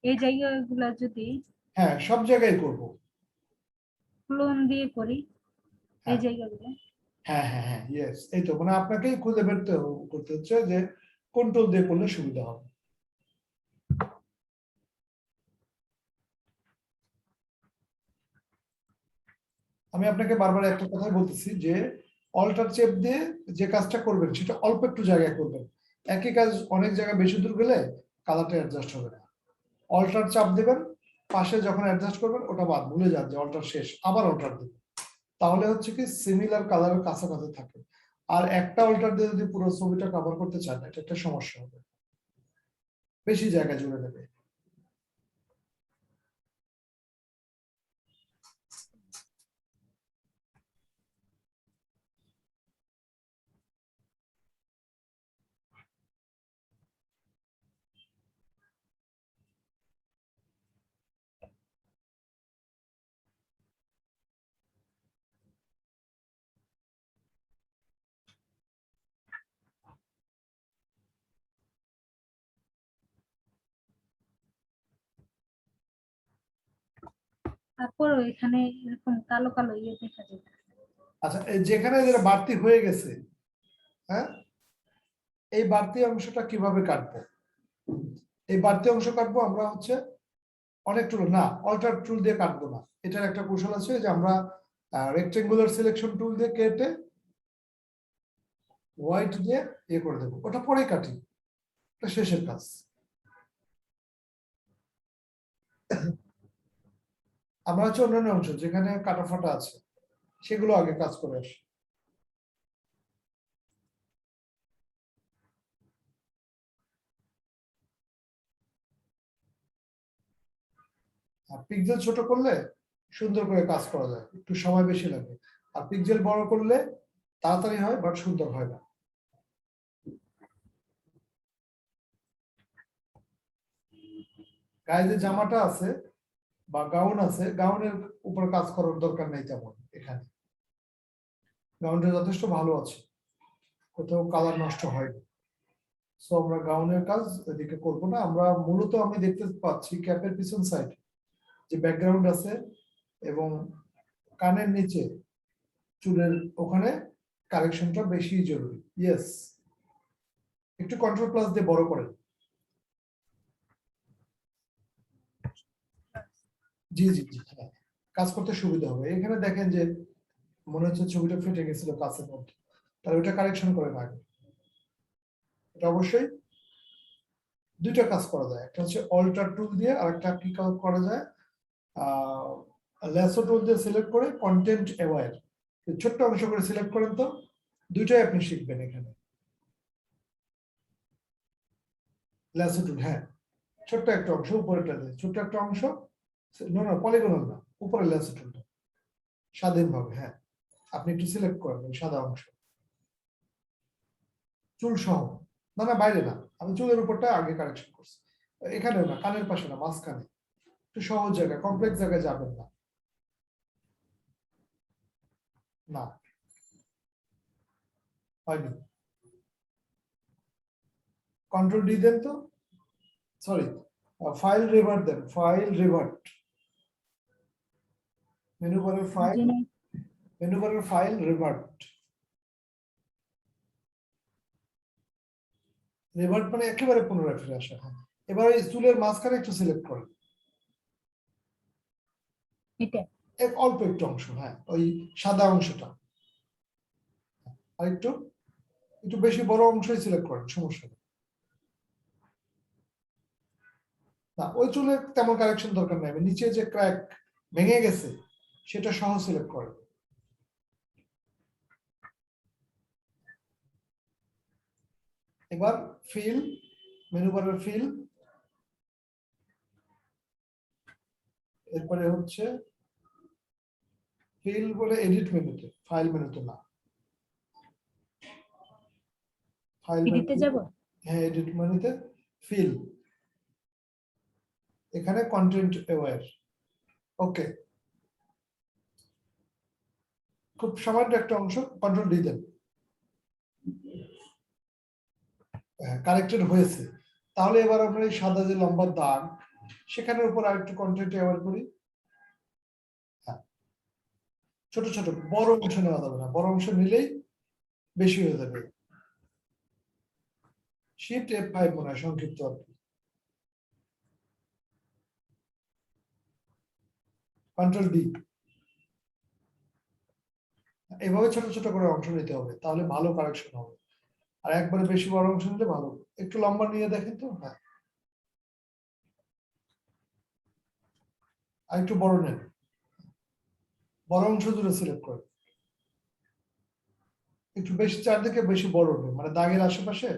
এই জায়গাগুলো যদি হ্যাঁ, সব জায়গায় করব। ক্লোন দিয়ে করি এই হ্যাঁ জায়গাগুলো, হ্যাঁ হ্যাঁ হ্যাঁ, ইয়েস, এই তো মানে আপনাকেই খুঁজে বের করতে হচ্ছে যে কোন টুল দিয়ে করলে সুবিধা হবে। আমি আপনাকে বারবার একটা কথাই বলতেছি যে অল্টার চেপ দিয়ে যে কাজটা করবেন সেটা অল্প একটু জায়গায় করবেন। একই কাজ অনেক জায়গায় বেশি দূর গেলে কালারটা অ্যাডজাস্ট হবে না। অল্টার চাপ দেবেন, পাশে যখন অ্যাডজাস্ট করবেন ওটা বাদ, ভুলে যান যে অল্টার শেষ, আবার অল্টার দেবেন, তাহলে হচ্ছে কি সিমিলার কালারের কাছাকাছি থাকে। আর একটা অল্টার দিয়ে যদি পুরো ছবিটা কভার করতে চান এটা একটা সমস্যা হবে, বেশি জায়গা জুড়ে নেবে। তারপর এখানে এরকম কালো কালো ইয়ে দেখা যায়। আচ্ছা, যেখানে যেটা বাড়তি হয়ে গেছে, হ্যাঁ, এই বাড়তি অংশটা কিভাবে কাটবো? এই বাড়তি অংশ কাটবো আমরা হচ্ছে অনেক টুল না, অল্টার টুল দিয়ে কাটবো না। এটার একটা কৌশল আছে যে আমরা রেক্টেঙ্গুলার সিলেকশন টুল দিয়ে কেটে হোয়াইট দিয়ে ইয়ে করে দেবো, ওটা পরে কাটি, এটা শেষের কাজ। আমরা হচ্ছে অন্যান্য অংশ যেখানে কাটা ফাটা আছে সেগুলো আগে কাজ করে আসি। আর পিক্সেল ছোট করলে সুন্দর করে কাজ করা যায়, একটু সময় বেশি লাগে। আর পিক্সেল বড় করলে তাড়াতাড়ি হয় বাট সুন্দর হয় না। গায়ে যে জামাটা আছে বা গাউন আছে, গাউনের উপর কাজ করার দরকার নেই তেমন। এখানে গাউনটা যথেষ্ট ভালো আছে, কোথাও কালার নষ্ট হয়নি। সো আমরা গাউনের কাজ এদিকে করবো না। আমরা মূলত আমি দেখতে পাচ্ছি ক্যাপের পিছন সাইড যে ব্যাকগ্রাউন্ড আছে এবং কানের নিচে চুলের ওখানে কারেকশনটা বেশি জরুরি। ইয়েস, একটু কন্ট্রোল প্লাস দিয়ে বড় করেন। জি জি জি, হ্যাঁ, কাজ করতে সুবিধা হবে। এখানে দেখেন যে মনে হচ্ছে ছবিটা ফেটে গেছিল কাছের মধ্যে, তাহলে ওটা কারেকশন করেন আগে। এটা অবশ্যই দুইটা কাজ করা যায়, একটা হচ্ছে অল্টার টুল দিয়ে আর একটা কি করা যায়, ল্যাসো টুল দিয়ে সিলেক্ট করে কন্টেন্ট অ্যাওয়ার ছোট্ট অংশ করে সিলেক্ট করেন। তো দুইটাই আপনি শিখবেন এখানে। ল্যাসো টুল, হ্যাঁ, ছোট্ট একটা অংশ উপরেটা দিয়ে, ছোট্ট একটা অংশ, না পলিগনাল না, উপরে ল্যাসো টুলটা স্বাধীনভাবে, হ্যাঁ, আপনি একটু সিলেক্ট করেন ওই সাদা অংশ চুল সহ। না না, বাইরে না, আমি চুলের উপরটা আগে কারেকশন করছি। এখানেও না, কানের পাশে না, মাঝখানে একটু সহজ জায়গায়, কমপ্লেক্স জায়গায় যাবেন না। না, হয়নি। কন্ট্রোল ডি দেন তো, সরি, ফাইল রিভার্ট দেন, ফাইল রিভার্ট, মেনু বারের ফাইল, মেনু বারের ফাইল রিভার্ট। রেভার্ট মানে একেবারে পুনরায় ফিরে আসা। হ্যাঁ, এবার ওই চুলের মাঝখানে একটু সিলেক্ট করেন, এটা অল্প একটু অংশ, হ্যাঁ ওই সাদা অংশটা, আর একটু একটু বেশি বড় অংশই সিলেক্ট করেন, সমস্যা নেই। না ওই চুলে তেমন কারেকশন দরকার নেই, নিচে যে ক্র্যাক ভেঙে গেছে সেটা সহ সিলেক্ট করেন। এবার ফিল, মেনু বারের ফিল, এরপরে হচ্ছে ফিল বলে এডিট মেনুতে, ফাইল মেনুতে না, ফাইল এডিটে যাব। হ্যাঁ এডিট মেনুতে ফিল, এখানে কন্টেন্ট অ্যাওয়্যার। ওকে, খুব সামান্য একটা অংশ কন্ট্রোল ডি দেন, কারেক্টেড হয়েছে। তাহলে এবার আমরা এই সাদা যে লম্বা দাগ সেখানের উপর আরেকটু কন্টেন্ট অ্যাওয়্যার করি। হ্যাঁ, ছোট ছোট, বড় অংশ নেওয়া যাবে না, বড় অংশ নিলেই বেশি হয়ে যাবে। শিফট F5 মনে হয় সংক্ষিপ্ত আর কি, কন্ট্রোল ডি। এভাবে ছোট ছোট করে অংশ নিতে হবে, তাহলে ভালো কারেকশন হবে। আর একবারে বেশি বড় অংশ নিলে ভালো, একটু লম্বা নিয়ে দেখেন তো। হ্যাঁ, আর একটু বড় নেন, বড় অংশ জুড়ে সিলেক্ট করেন, একটু বেশি চারদিকে বেশি বড় নেন, মানে দাগের আশেপাশে।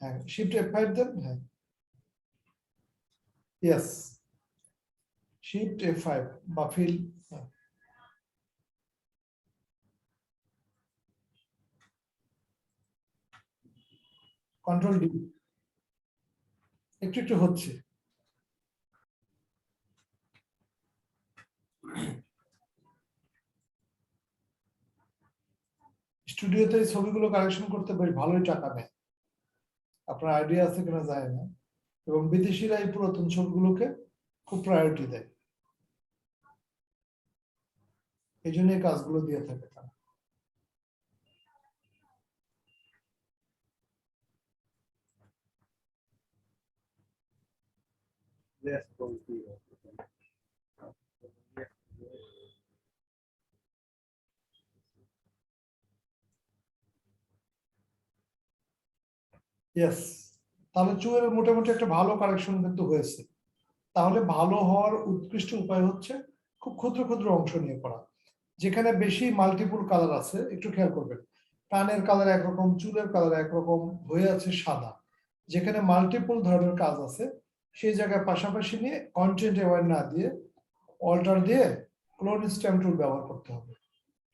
হ্যাঁ, শিফট F5 দেন। হ্যাঁ, ইয়েস, শিফট F5 বা ফিল। কন্ট্রোল ডি, একটু একটু হচ্ছে। স্টুডিওতে এই ছবিগুলো কালেকশন করতে বেশ ভালোই টাকা নেয়, আপনার আইডিয়া আছে কিনা যায় না, এবং বিদেশিরা এই পুরাতন ছবিগুলোকে খুব প্রায়োরিটি দেয়, এই জন্য এই কাজগুলো দিয়ে থাকে তারা। Let's continue. ইয়েস, তাহলে চুলের মোটামুটি একটা ভালো কালেকশন কিন্তু হয়েছে। তাহলে ভালো হওয়ার উৎকৃষ্ট উপায় হচ্ছে খুব ক্ষুদ্র ক্ষুদ্র অংশ নিয়ে করা। যেখানে বেশি মাল্টিপল কালার আছে, একটু খেয়াল করবেন, কানের কালার একরকম, চুলের কালার একরকম হয়ে আছে সাদা, যেখানে মাল্টিপল ধরনের কাজ আছে সেই জায়গায় পাশাপাশি নিয়ে কন্টেন্ট অ্যাওয়্যার না দিয়ে অল্টার দিয়ে ক্লোন স্ট্যাম্প টুল ব্যবহার করতে হবে।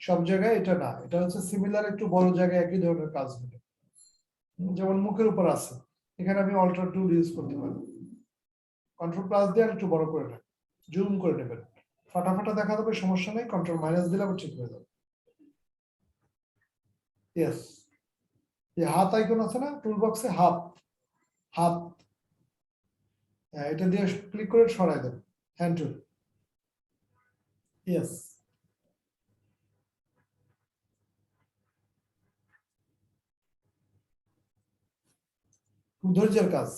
সব জায়গায় এটা না, এটা হচ্ছে সিমিলার একটু বড় জায়গায় একই ধরনের কাজগুলো, যেমন মুখের উপর আছে, এখানে আমি অল্টার টুল ইউজ করতে পারি, কন্ট্রোল প্লাস দিয়ে আর একটু বড় করে নেবেন, জুম করে নেবেন, ফাটা ফাটা দেখা যাবে, সমস্যা নেই, কন্ট্রোল মাইনাস দিলে আবার ঠিক হয়ে যাবে। ইয়েস, এই হাত আইকন আছে না টুল বক্সে, হাত, হাত, এটা দিয়ে ক্লিক করে সরাই দেন, হ্যান্ড টুল। ইয়েস, খুব ধৈর্যের কাজ।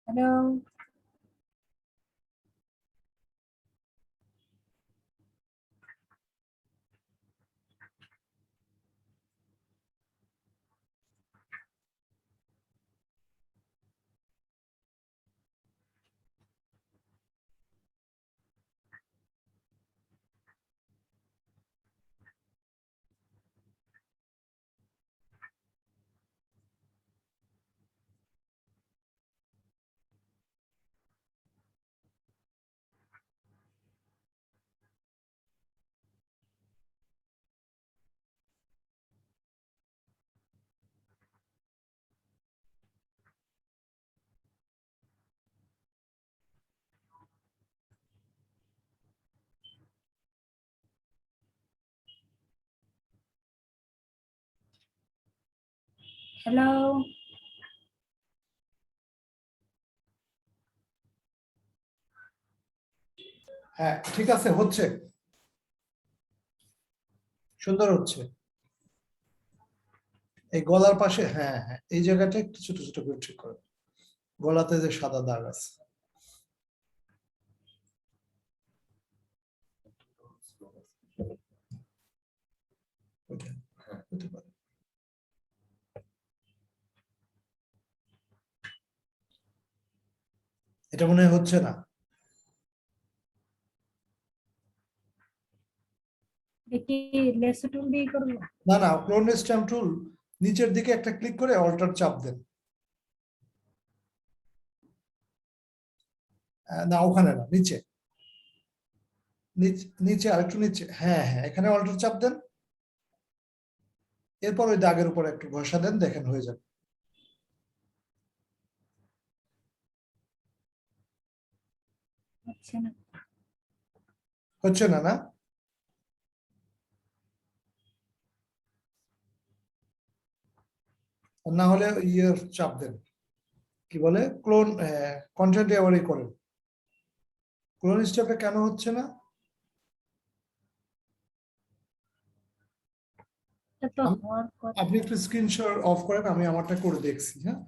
হ্যালো, হ্যালো, হ্যাঁ ঠিক আছে, হচ্ছে সুন্দর হচ্ছে। এই গলার পাশে, হ্যাঁ হ্যাঁ, এই জায়গাটা একটু ছোট ছোট করে ঠিক করে, গলাতে যে সাদা দাগ আছে ওইটা, হ্যাঁ, হতে পারে। এটা মনে হয় হচ্ছে না। দেখি লেসো টুল দিয়ে করবো। না না, ক্লোন স্ট্যাম্প টুল নিচের দিকে একটা ক্লিক করে অল্টার চাপ দেন। না ওখানে না, নিচে নিচে আরেকটু নিচে, হ্যাঁ হ্যাঁ, এখানে অল্টার চাপ দেন। এরপর ওই দাগের উপর একটু ঘষা দেন, দেখেন হয়ে যাবে। হচ্ছে না। হচ্ছে না না? না হলে ইয়ে চাপ দেন, কি বলে, ক্লোন কন্টেন্ট এভারি করেন। ক্লোন স্টেপে কেন হচ্ছে না? এটা তো আম- হওয়ার কথা। আপনি একটু স্ক্রিনশট অফ করেন, আমি আমারটা করে দেখছি। হ্যাঁ,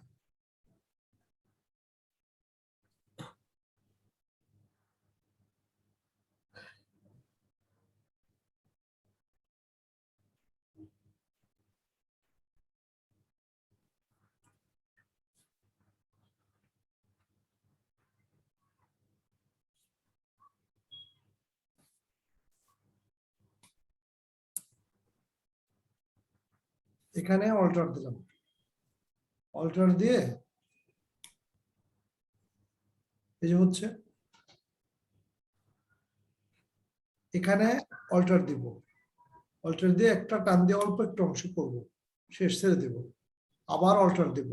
এখানে অল্টার দিলাম, অল্টার দিয়ে এই যে হচ্ছে, এখানে অল্টার দিব, অল্টার দিয়ে একটা টান দিয়ে অল্প একটু অংশ করব, শেষ ছেড়ে দেব, আবার অল্টার দিব,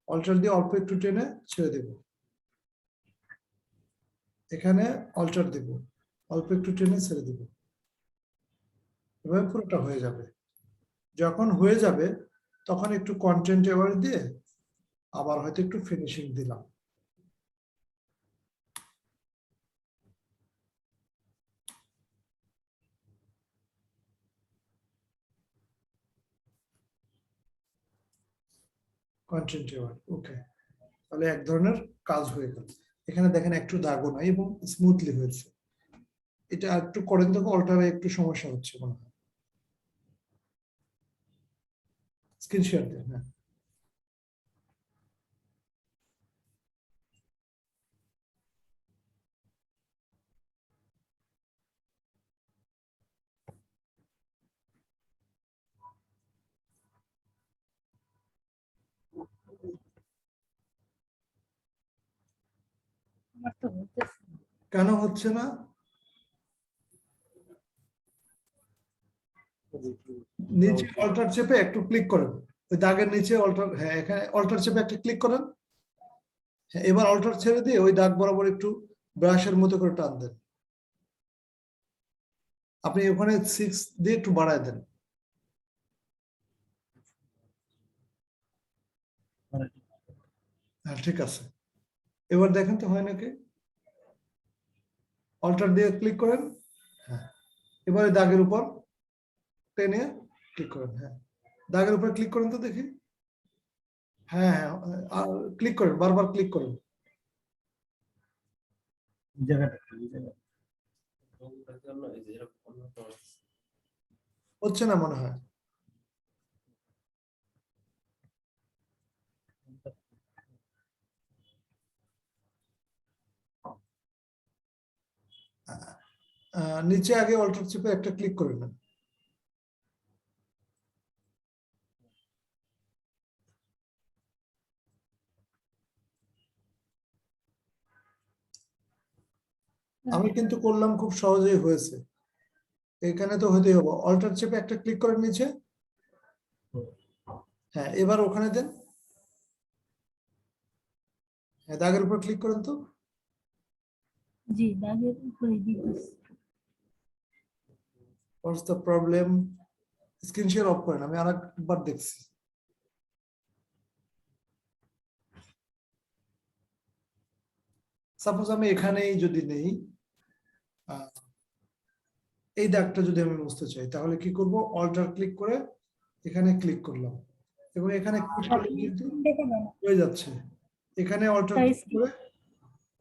অল্টার দিয়ে অল্প একটু টেনে ছেড়ে দেব, এখানে অল্টার দিব, অল্প একটু টেনে ছেড়ে দেব, এভাবে পুরোটা হয়ে যাবে। যখন হয়ে যাবে তখন একটু কন্টেন্ট এবার দিয়ে আবার হয়তো একটু ফিনিশিং দিলাম। কন্টেন্ট এবার ওকে, তাহলে এক ধরনের কাজ হয়ে গেল। এখানে দেখেন একটু দাগও নাই এবং স্মুথলি হয়েছে। এটা একটু করেন তো, অল্টারে একটু সমস্যা হচ্ছে মনে হয়। স্ক্রিন শেয়ার দেন, হ্যাঁ। আমার তো হইতেছে না। কেন হচ্ছে না? নিচে অল্টার চেপে একটু ক্লিক করেন, ওই দাগের নিচে অল্টার, হ্যাঁ এখানে অল্টার চেপে একটা ক্লিক করেন। হ্যাঁ, এবার অল্টার ছেড়ে দিয়ে ওই দাগ বরাবর একটু ব্রাশের মতো করে টান দেন। আপনি ওখানে 6 দিয়ে একটু বাড়ায় দেন। হ্যাঁ ঠিক আছে, এবার দেখেন তো হয় নাকি। অল্টার দিয়ে ক্লিক করেন, হ্যাঁ এবারে দাগের উপর টেনে ক্লিক করেন, হ্যাঁ দাগের উপর ক্লিক করেন তো দেখি। হ্যাঁ হ্যাঁ, আর ক্লিক করেন, বারবার ক্লিক করেন। এই জায়গাটা কি? এই জায়গাটা। হচ্ছে না মনে হয়। নিচে আগে অল্টার চেপে একটা ক্লিক করে নেন। আমি কিন্তু করলাম, খুব সহজেই হয়েছে। এখানে তো হতেই হবে, অল্টার চেপে একটা ক্লিক করেন নিচে। হ্যাঁ, এবার ওখানে দেন। হ্যাঁ, দাগের উপর ক্লিক করেন তো। জি দাগের উপরে দিতেছি। What's the problem? Screen share of করেন, আমি আরেকবার দেখছি। সাপোজ আমি এখানেই যদি নেই, এই দাগটা যদি আমি মুছতে চাই, তাহলে কি করব? অল্টার ক্লিক করে এখানে ক্লিক করলাম, এবং এখানে ক্লিক করলে কিন্তু দেখা যায় না। হয়ে যাচ্ছে। এখানে অল্টার তাই ক্লিক করে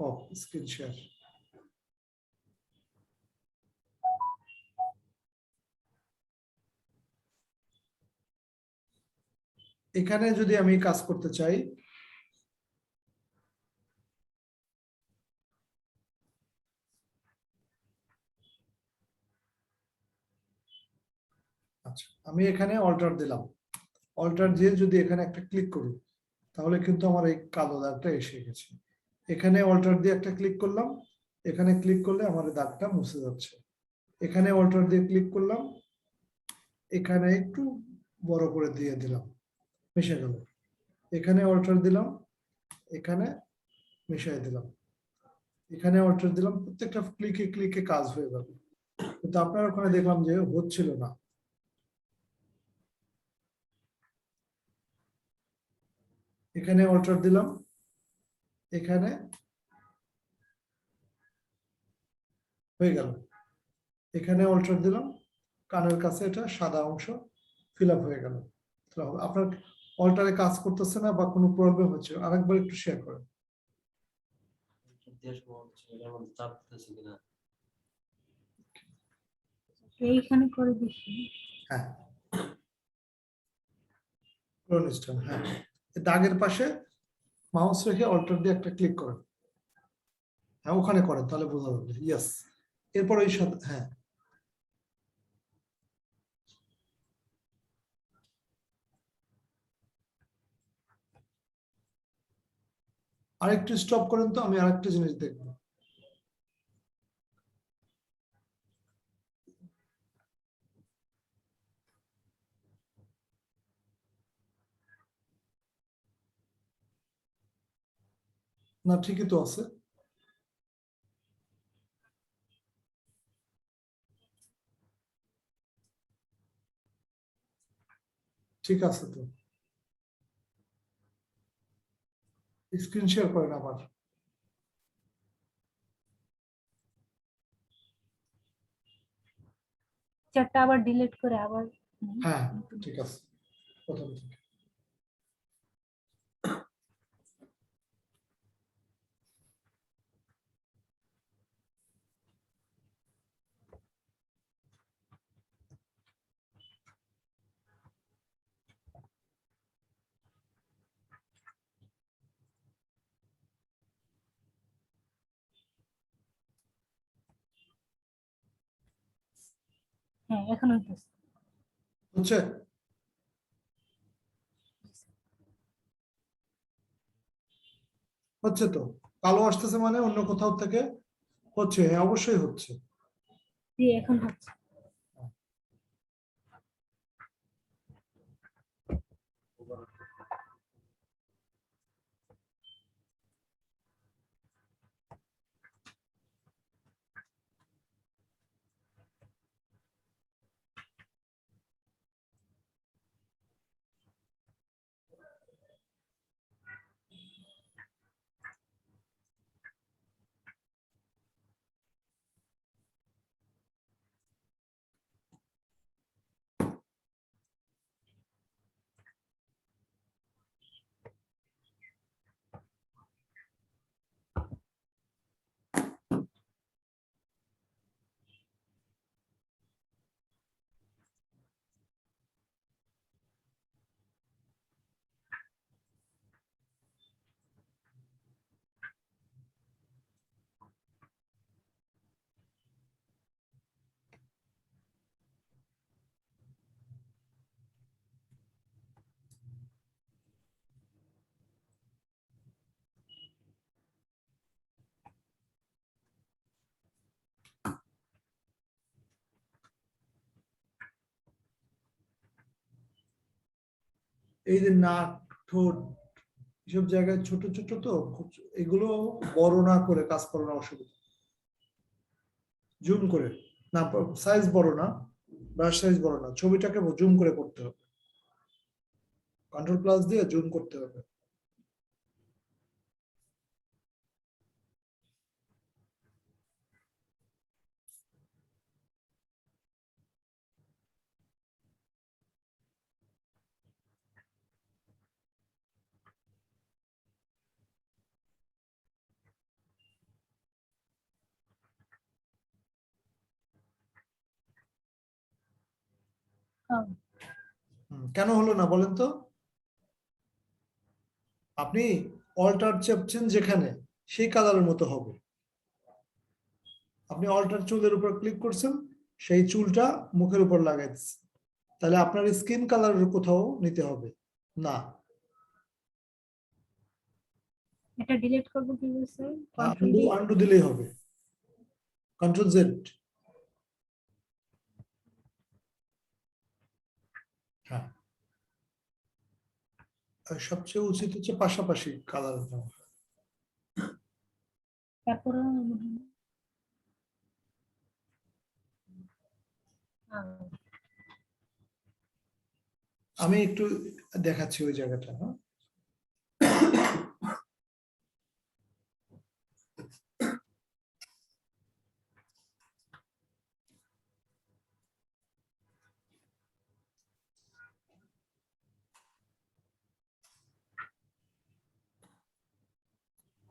অফ স্ক্রিন শেয়ার। এখানে যদি আমি কাজ করতে চাই, আচ্ছা আমি এখানে অল্টার দিলাম, অল্টার দিয়ে যদি এখানে একটা ক্লিক করি, তাহলে কিন্তু আমার এই কালো দাগটা এসে গেছে। এখানে অল্টার দিয়ে একটা ক্লিক করলাম, এখানে ক্লিক করলে আমার এই দাগটা মুছে যাচ্ছে। এখানে অল্টার দিয়ে ক্লিক করলাম, এখানে একটু বড় করে দিয়ে দিলাম, মিশে গেল। এখানে অল্টার দিলাম, এখানে মিশিয়ে দিলাম, এখানে অল্টার দিলাম, প্রত্যেকটা ক্লিকে ক্লিকে কাজ হয়ে যাবে। কিন্তু আপনার ওখানে দেখলাম যে হচ্ছিল না। এখানে অল্টার দিলাম, এখানে হয়ে গেল। এখানে অল্টার দিলাম, কানের কাছে এটা সাদা অংশ ফিল আপ হয়ে গেল। আপনার অল্টারে কাজ করতেছে না বা কোনো প্রবলেম হচ্ছে, আরেকবার একটু শেয়ার করেন। এইখানে করে দিচ্ছি। হ্যাঁ, হ্যাঁ, দাগের পাশে মাউস রেখে অল্টার দিয়ে একটা ক্লিক করেন। হ্যাঁ, ওখানে করেন, তাহলে বোঝা যাবে। ইয়েস। এরপর ওই সাথে, হ্যাঁ, আরেকটু স্টপ করেন তো, আমি আরেকটা জিনিস দেখবো। না, ঠিকই তো আছে। ঠিক আছে তো, স্ক্রিন শেয়ার করেন আবার। চারটা আবার ডিলিট করে আবার হ্যাঁ, ঠিক আছে, প্রথম থেকে। হ্যাঁ এখন হইতেছে। হচ্ছে? হচ্ছে তো, কালো আসতেছে মানে অন্য কোথাও থেকে হচ্ছে। হ্যাঁ, অবশ্যই হচ্ছে। জি এখন হচ্ছে। এই যে নাক, ঠোঁট, এসব জায়গায় ছোট ছোট, তো এগুলো বড় না করে কাজ করানো অসুবিধা। জুম করে না, সাইজ বড় না, ব্রাশ সাইজ বড় না, ছবিটাকে জুম করে করতে হবে, কন্ট্রোল+ দিয়ে জুম করতে হবে। কেন হলো না বলেন তো? আপনি অল্টার চাপছেন যেখানে, সেই কালারের মতো হবে। আপনি অল্টার চুলের উপর ক্লিক করছেন, সেই চুলটা মুখের উপর লাগাই দিচ্ছেন, তাহলে আপনার স্কিন কালারের কোথাও নিতে হবে না। এটা ডিলিট করব কিভাবে sir? Control undo D. Undo দিলেই হবে, কন্ট্রোল Z। হ্যাঁ, আর সবচেয়ে উচিত হচ্ছে পাশাপাশি কালার নেওয়া। তারপরে আমি একটু দেখাচ্ছি ওই জায়গাটা। হ্যাঁ,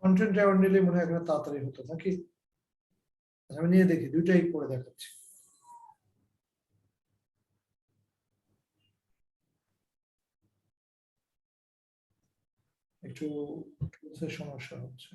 কন্টেন্ট অ্যাওয়ার্ড নিলে মনে হয় এখানে তাড়াতাড়ি হতো নাকি? আচ্ছা, আমি নিয়ে দেখি, দুইটাই করে দেখাচ্ছি। একটু সমস্যা হচ্ছে।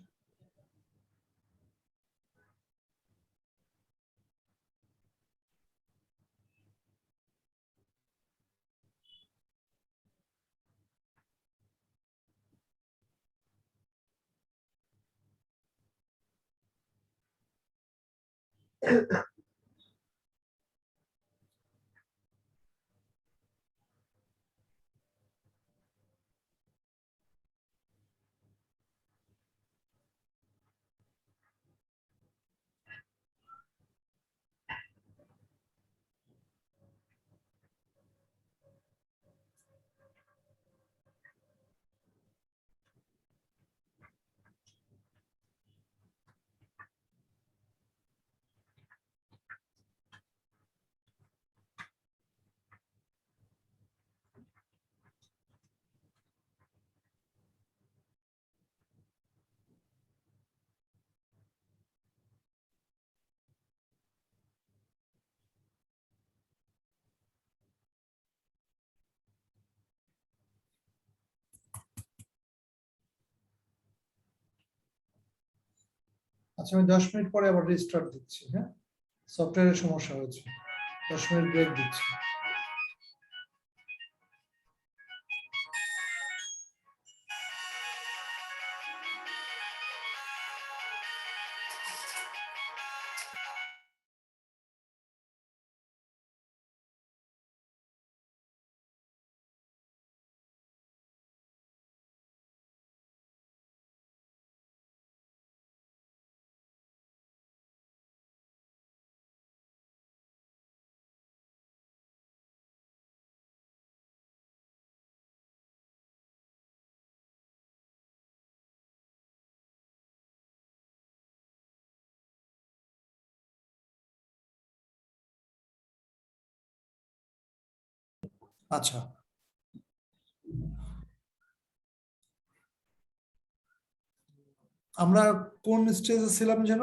আচ্ছা, আমি 10 মিনিট পরে আবার রিস্টার্ট দিচ্ছি। হ্যাঁ, সফটওয়্যারের সমস্যা হয়েছে, 10 মিনিট ব্রেক দিচ্ছি। আচ্ছা, আমরা কোন স্টেজে ছিলাম যেন?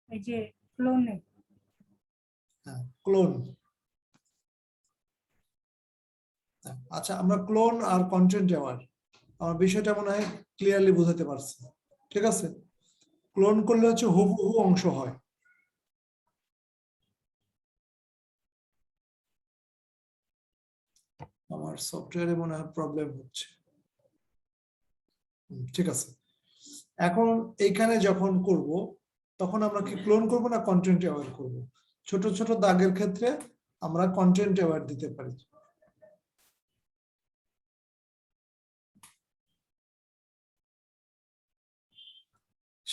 এই যে ক্লোনে। হ্যাঁ, ক্লোন। আচ্ছা, আমরা ক্লোন আর কন্টেন্ট অ্যাওয়ার্ড, আমার বিষয়টা মনে হয় ক্লিয়ারলি বোঝাতে পারছি। ঠিক আছে, ক্লোন করলে হচ্ছে হুবহু অংশ হয়। আমার সফটওয়্যারে মনে হয় প্রবলেম হচ্ছে। ঠিক আছে, এখন এইখানে যখন করব, তখন আমরা কি ক্লোন করব না কন্টেন্ট অ্যাওয়ার্ড করব? ছোট ছোট দাগের ক্ষেত্রে আমরা কন্টেন্ট অ্যাওয়ার্ড দিতে পারি।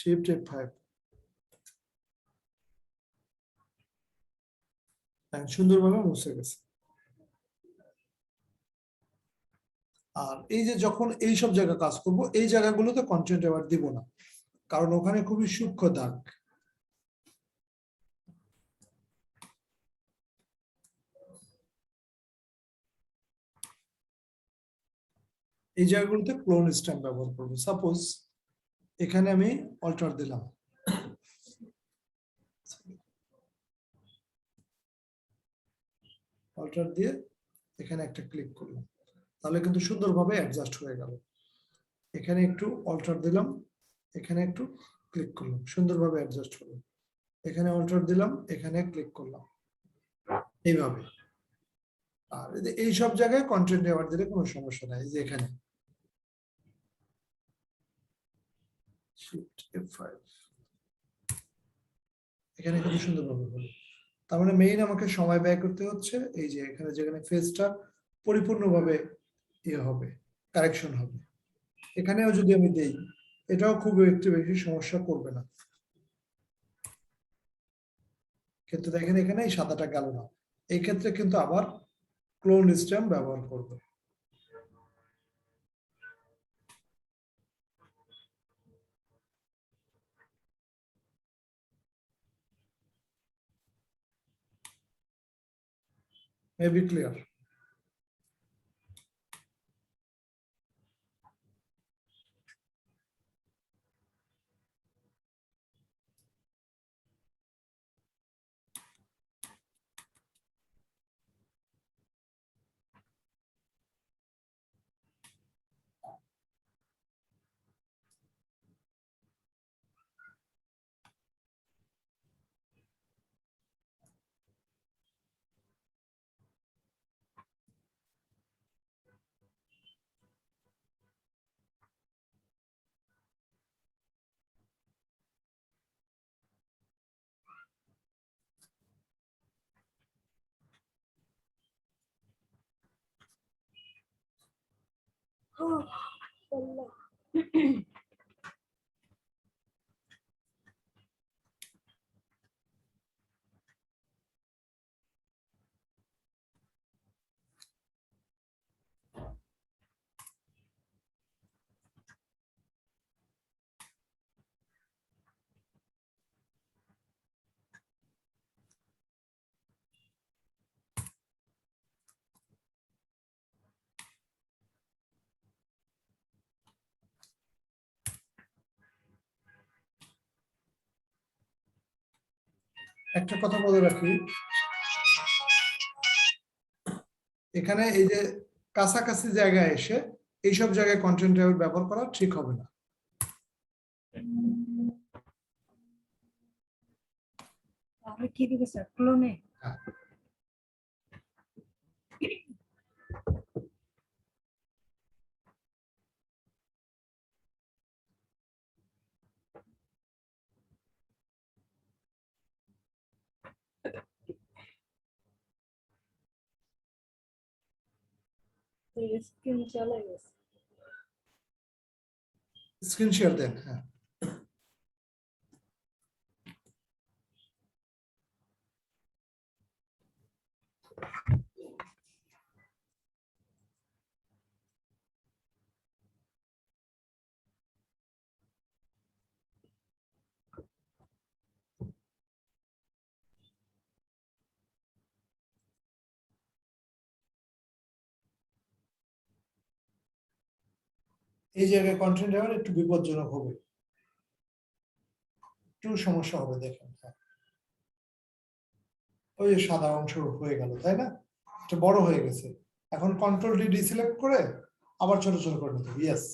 শিফট F5 সুন্দরভাবে মুছে গেছে। আর এই যে যখন এই সব জায়গা কাজ করব, এই জায়গাগুলোতে কন্টেন্ট এবার দিব না, কারণ ওখানে খুবই সূক্ষ্ম দাগ। এই জায়গাগুলোতে ক্লোন স্ট্যাম্প ব্যবহার করব। সাপোজ এখানে আমি অল্টার দিলাম, অল্টার দিয়ে এখানে একটা ক্লিক করলাম, তাহলে কিন্তু সুন্দরভাবে অ্যাডজাস্ট হয়ে গেল। এখানে একটু অল্টার দিলাম, এখানে একটু ক্লিক করলাম, সুন্দরভাবে অ্যাডজাস্ট হলো। এখানে অল্টার দিলাম, এখানে ক্লিক করলাম, এইভাবে। আর এই সব জায়গায় কন্টেন্ট এবার দিলে কোনো সমস্যা নাই। যে এখানে শিফট F5 এখানে কিন্তু সুন্দরভাবে হলো। তার মানে মেইন আমাকে সময় ব্যয় করতে হচ্ছে এই যে এখানে, যেখানে ফেজটা পরিপূর্ণভাবে ইয়ে হবে, কারেকশন হবে। এখানেও যদি আমি দেই, এটাও খুব একটু বেশি সমস্যা করবে না। কিন্তু দেখেন এখানে এই সাদাটা গেল না, এই ক্ষেত্রে কিন্তু আবার ক্লোন স্ট্যাম্প ব্যবহার করবে। Maybe clear? একটা কথা বলে রাখি, এখানে এই যে কাছাকাছি জায়গায় এসে এইসব জায়গায় কন্টেন্ট ব্যবহার করা ঠিক হবে না। তাহলে কি দিবে স্যার, ক্লোনে? স্ক্রিন চলে গেছে। স্ক্রিন শেয়ার দেন। হ্যাঁ, এই জায়গায় কন্টেন্ট একটু বিপজ্জনক হবে, একটু সমস্যা হবে। দেখেন, হ্যাঁ, ওই যে সাদা অংশ হয়ে গেল, তাই না? এটা বড় হয়ে গেছে। এখন কন্ট্রোল ডি ডিসিলেক্ট করে আবার ছোট ছোট করে নিতে হবে। ইয়েস।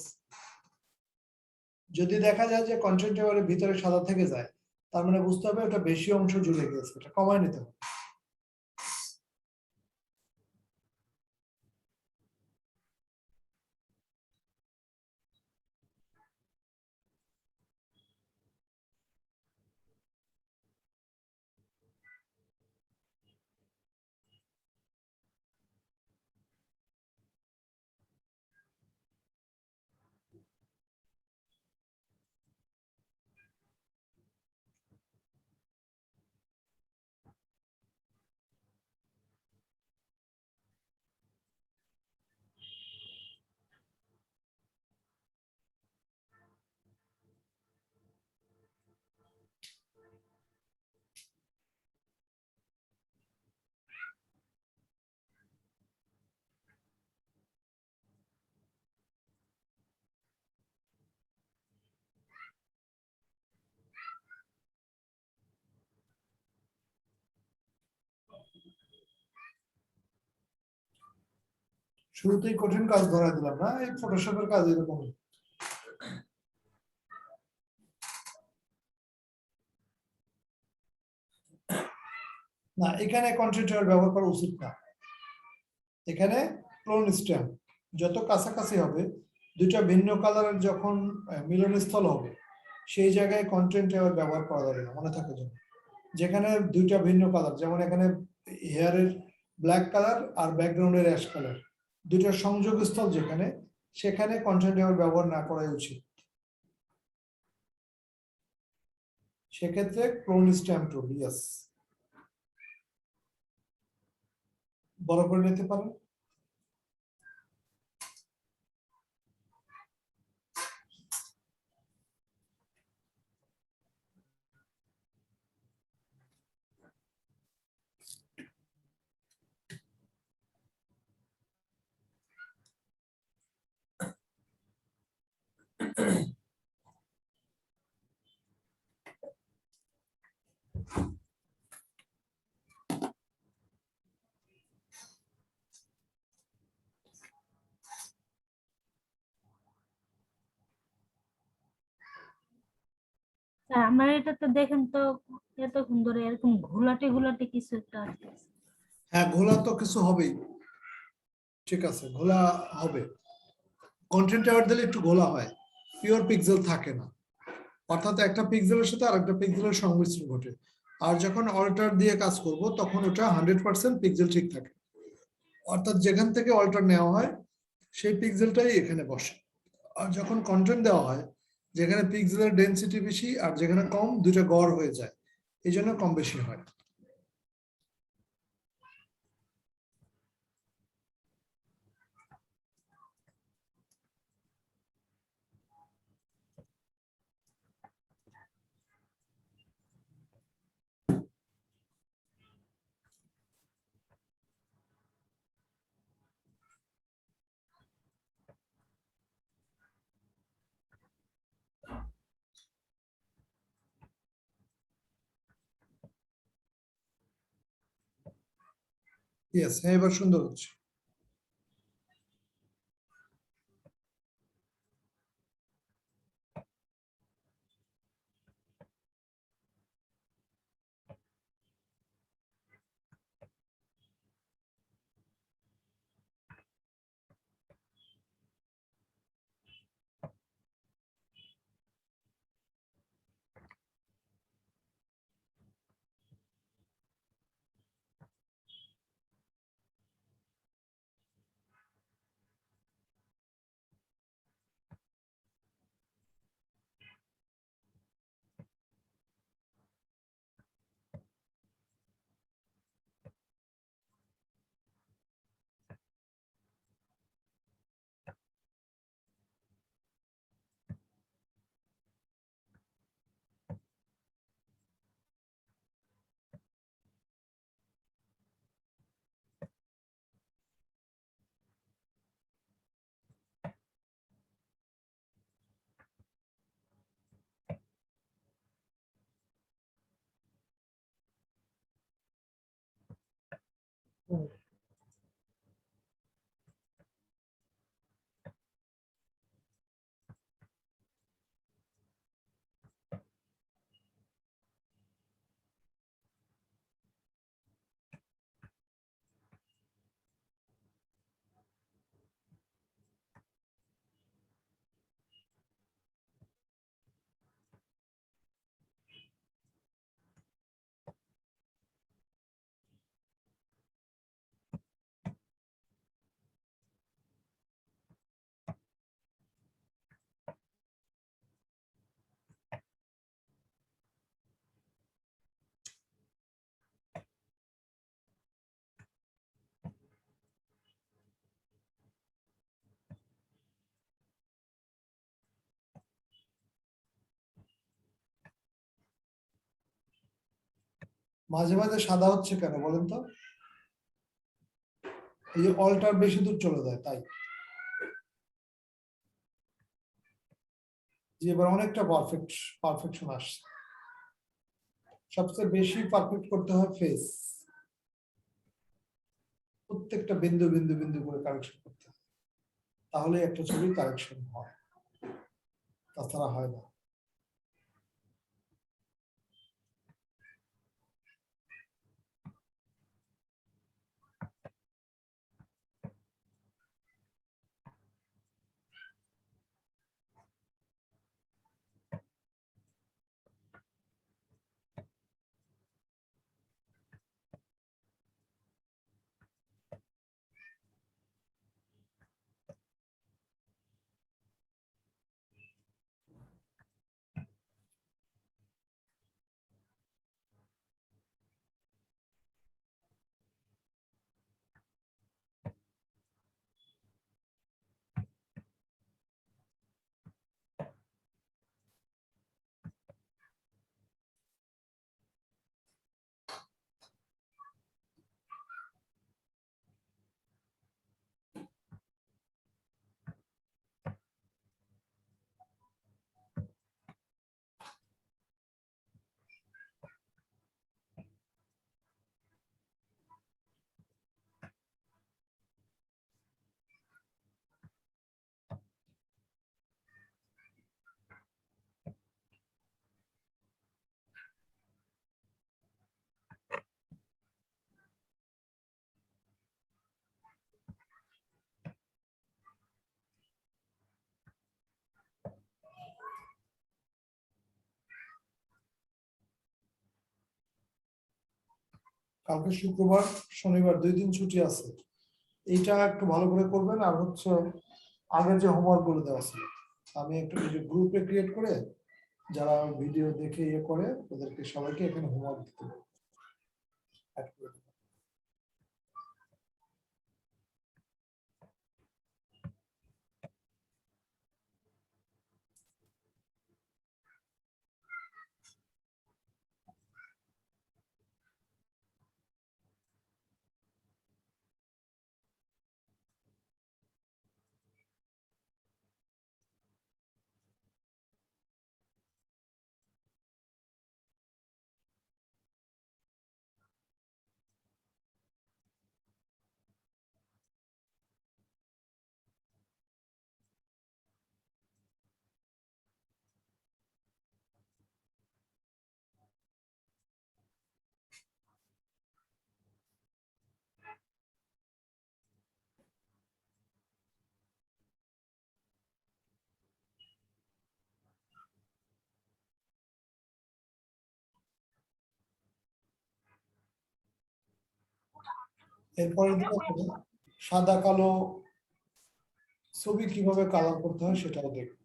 যদি দেখা যায় যে কন্টেন্ট এবারে ভিতরে সাদা থেকে যায়, তার মানে বুঝতে হবে ওটা বেশি অংশ জুড়ে গেছে, এটা কমায় নিতে হবে। শুরুতেই কঠিন কাজ ধরা দিলাম না, এই ফটোশপের কাজ এরকম। না, এখানে কন্ট্রাস্ট ব্যবহার করা উচিত না। এখানে ক্লোন স্ট্যাম্প যত কাছাকাছি হবে, দুইটা ভিন্ন কালারের যখন মিলনস্থল হবে, সেই জায়গায় কন্টেন্ট ব্যবহার করা যাবে না, মনে থাকে যেন। যেখানে দুইটা ভিন্ন কালার, যেমন এখানে হেয়ারের ব্ল্যাক কালার আর ব্যাকগ্রাউন্ডের অ্যাশ কালার, দুইটার সংযোগস্থল যেখানে, সেখানে কন্টেন্ট ব্যবহার না করাই উচিত। সেক্ষেত্রে ক্লোন স্ট্যাম্প টুল, ইয়েস, বড় করে নিতে পারেন। স্যার আমার এটা তো দেখেন তো এতক্ষণ ধরে এরকম ঘোলাটে ঘোলাটে কিছু একটা আসতেছে। হ্যাঁ, ঘোলা তো কিছু হবেই, ঠিক আছে, ঘোলা হবে। কন্টেন্ট অ্যাওয়ার্ড দিলে একটু ঘোলা হয়, পিওর পিক্সেল থাকে না, অর্থাৎ একটা পিক্সেলের সাথে আরেকটা পিক্সেলের সংমিশ্রণ ঘটে। আর যখন অল্টার দিয়ে কাজ করব, তখন ওটা 100% পিক্সেল ঠিক থাকে, অর্থাৎ যেখান থেকে অল্টার নেওয়া হয় সেই পিক্সেলটাই এখানে বসে। আর যখন কন্টেন্ট দেওয়া হয়, যেখানে পিক্সেলের ডেনসিটি বেশি আর যেখানে কম, দুইটা গড় হয়ে যায়, এই জন্য কম বেশি হয়। ইয়েস, হ্যাঁ, এবার সুন্দর হচ্ছে। মাঝে মাঝে সাদা হচ্ছে কেন বলেন তো? এই যে অল্টার বেশি দূর চলে যায়, তাই। যে এবার অনেকটা পারফেকশন আসছে। সবচেয়ে বেশি পারফেক্ট করতে হয় ফেস। প্রত্যেকটা বিন্দু বিন্দু বিন্দু করে কারেকশন করতে হয়, তাহলে একটা ছবি কারেকশন হয়, তাছাড়া হয় না। কালকে শুক্রবার শনিবার 2 দিন ছুটি আছে, এইটা একটু ভালো করে করবেন। আর হচ্ছে আগের যে হোমওয়ার্ক গুলো দেওয়া ছিল, আমি একটু কিছু গ্রুপে ক্রিয়েট করে যারা ভিডিও দেখে ইয়ে করে ওদেরকে সবাইকে এখানে হোমওয়ার্ক দিতে হবে, add করে দেব। এরপরে সাদা কালো ছবি কিভাবে কালার করতে হয় সেটাও দেখবো।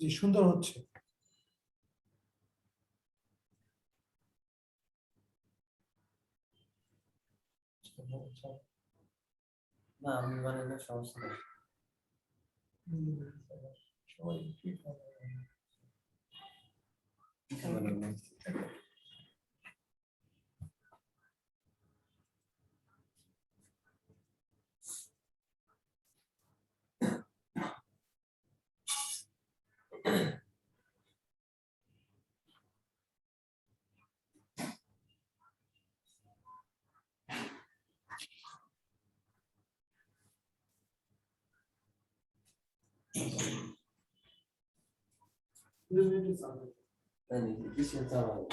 জি, সুন্দর হচ্ছে। না আমি মানে না সমস্যা নেই। সবাই কি করে? তাই নাকি? কিসের চালানো?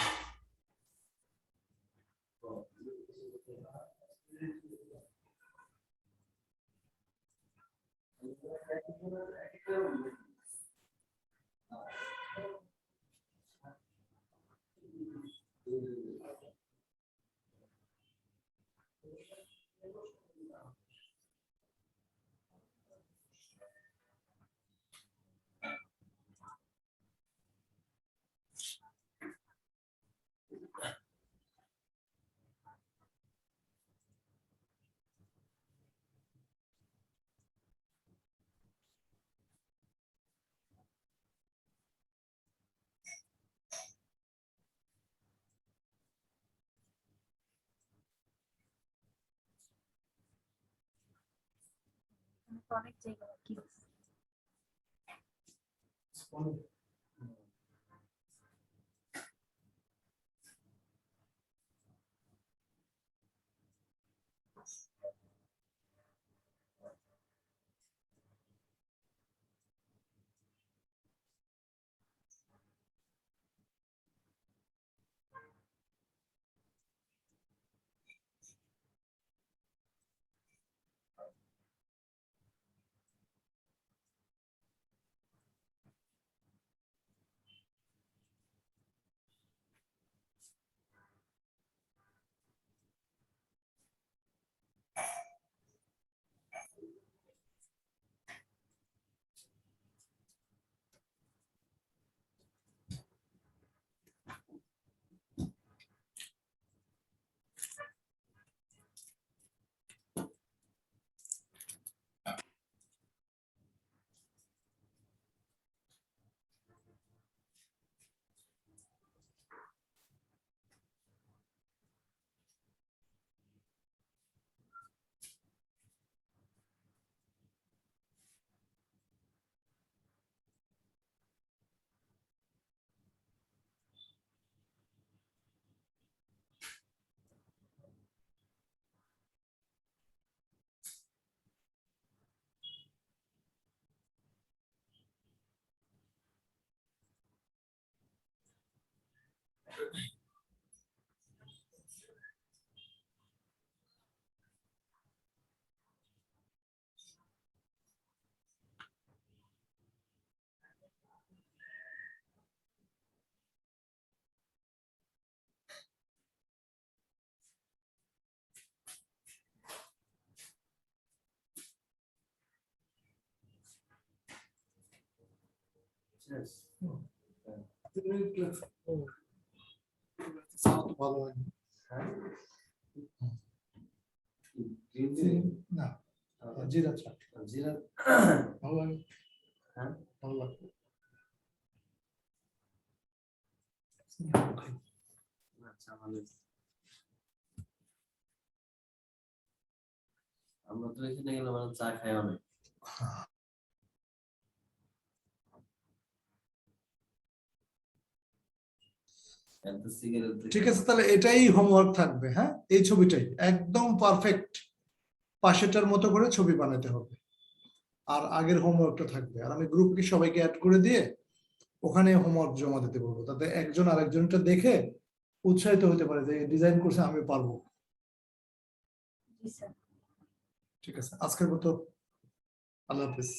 অনেক জায়গা কি Yes. সাউন্ড ভালো হয় হ্যাঁ? না জিরা চা জিরা ভালো লাগে হ্যাঁ ভালো লাগে আচ্ছা ভালো। আমরা তো এখানে গেলে মানে চা খাই অনেক। এত সিগারেট ঠিক আছে, তাহলে এটাই হোমওয়ার্ক থাকবে। হ্যাঁ, এই ছবিটাই একদম পারফেক্ট পাশেটার মতো করে ছবি বানাতে হবে, আর আগের হোমওয়ার্কটা থাকবে। আর আমি গ্রুপকে সবাইকে অ্যাড করে দিয়ে ওখানে হোমওয়ার্ক জমা দিতে বলবো, তাতে একজন আরেকজনটা দেখে উৎসাহিত হতে পারে যে ডিজাইন করছে আমি পারবো। জি স্যার। ঠিক আছে, আজকের মতো আল্লাহ হাফিজ।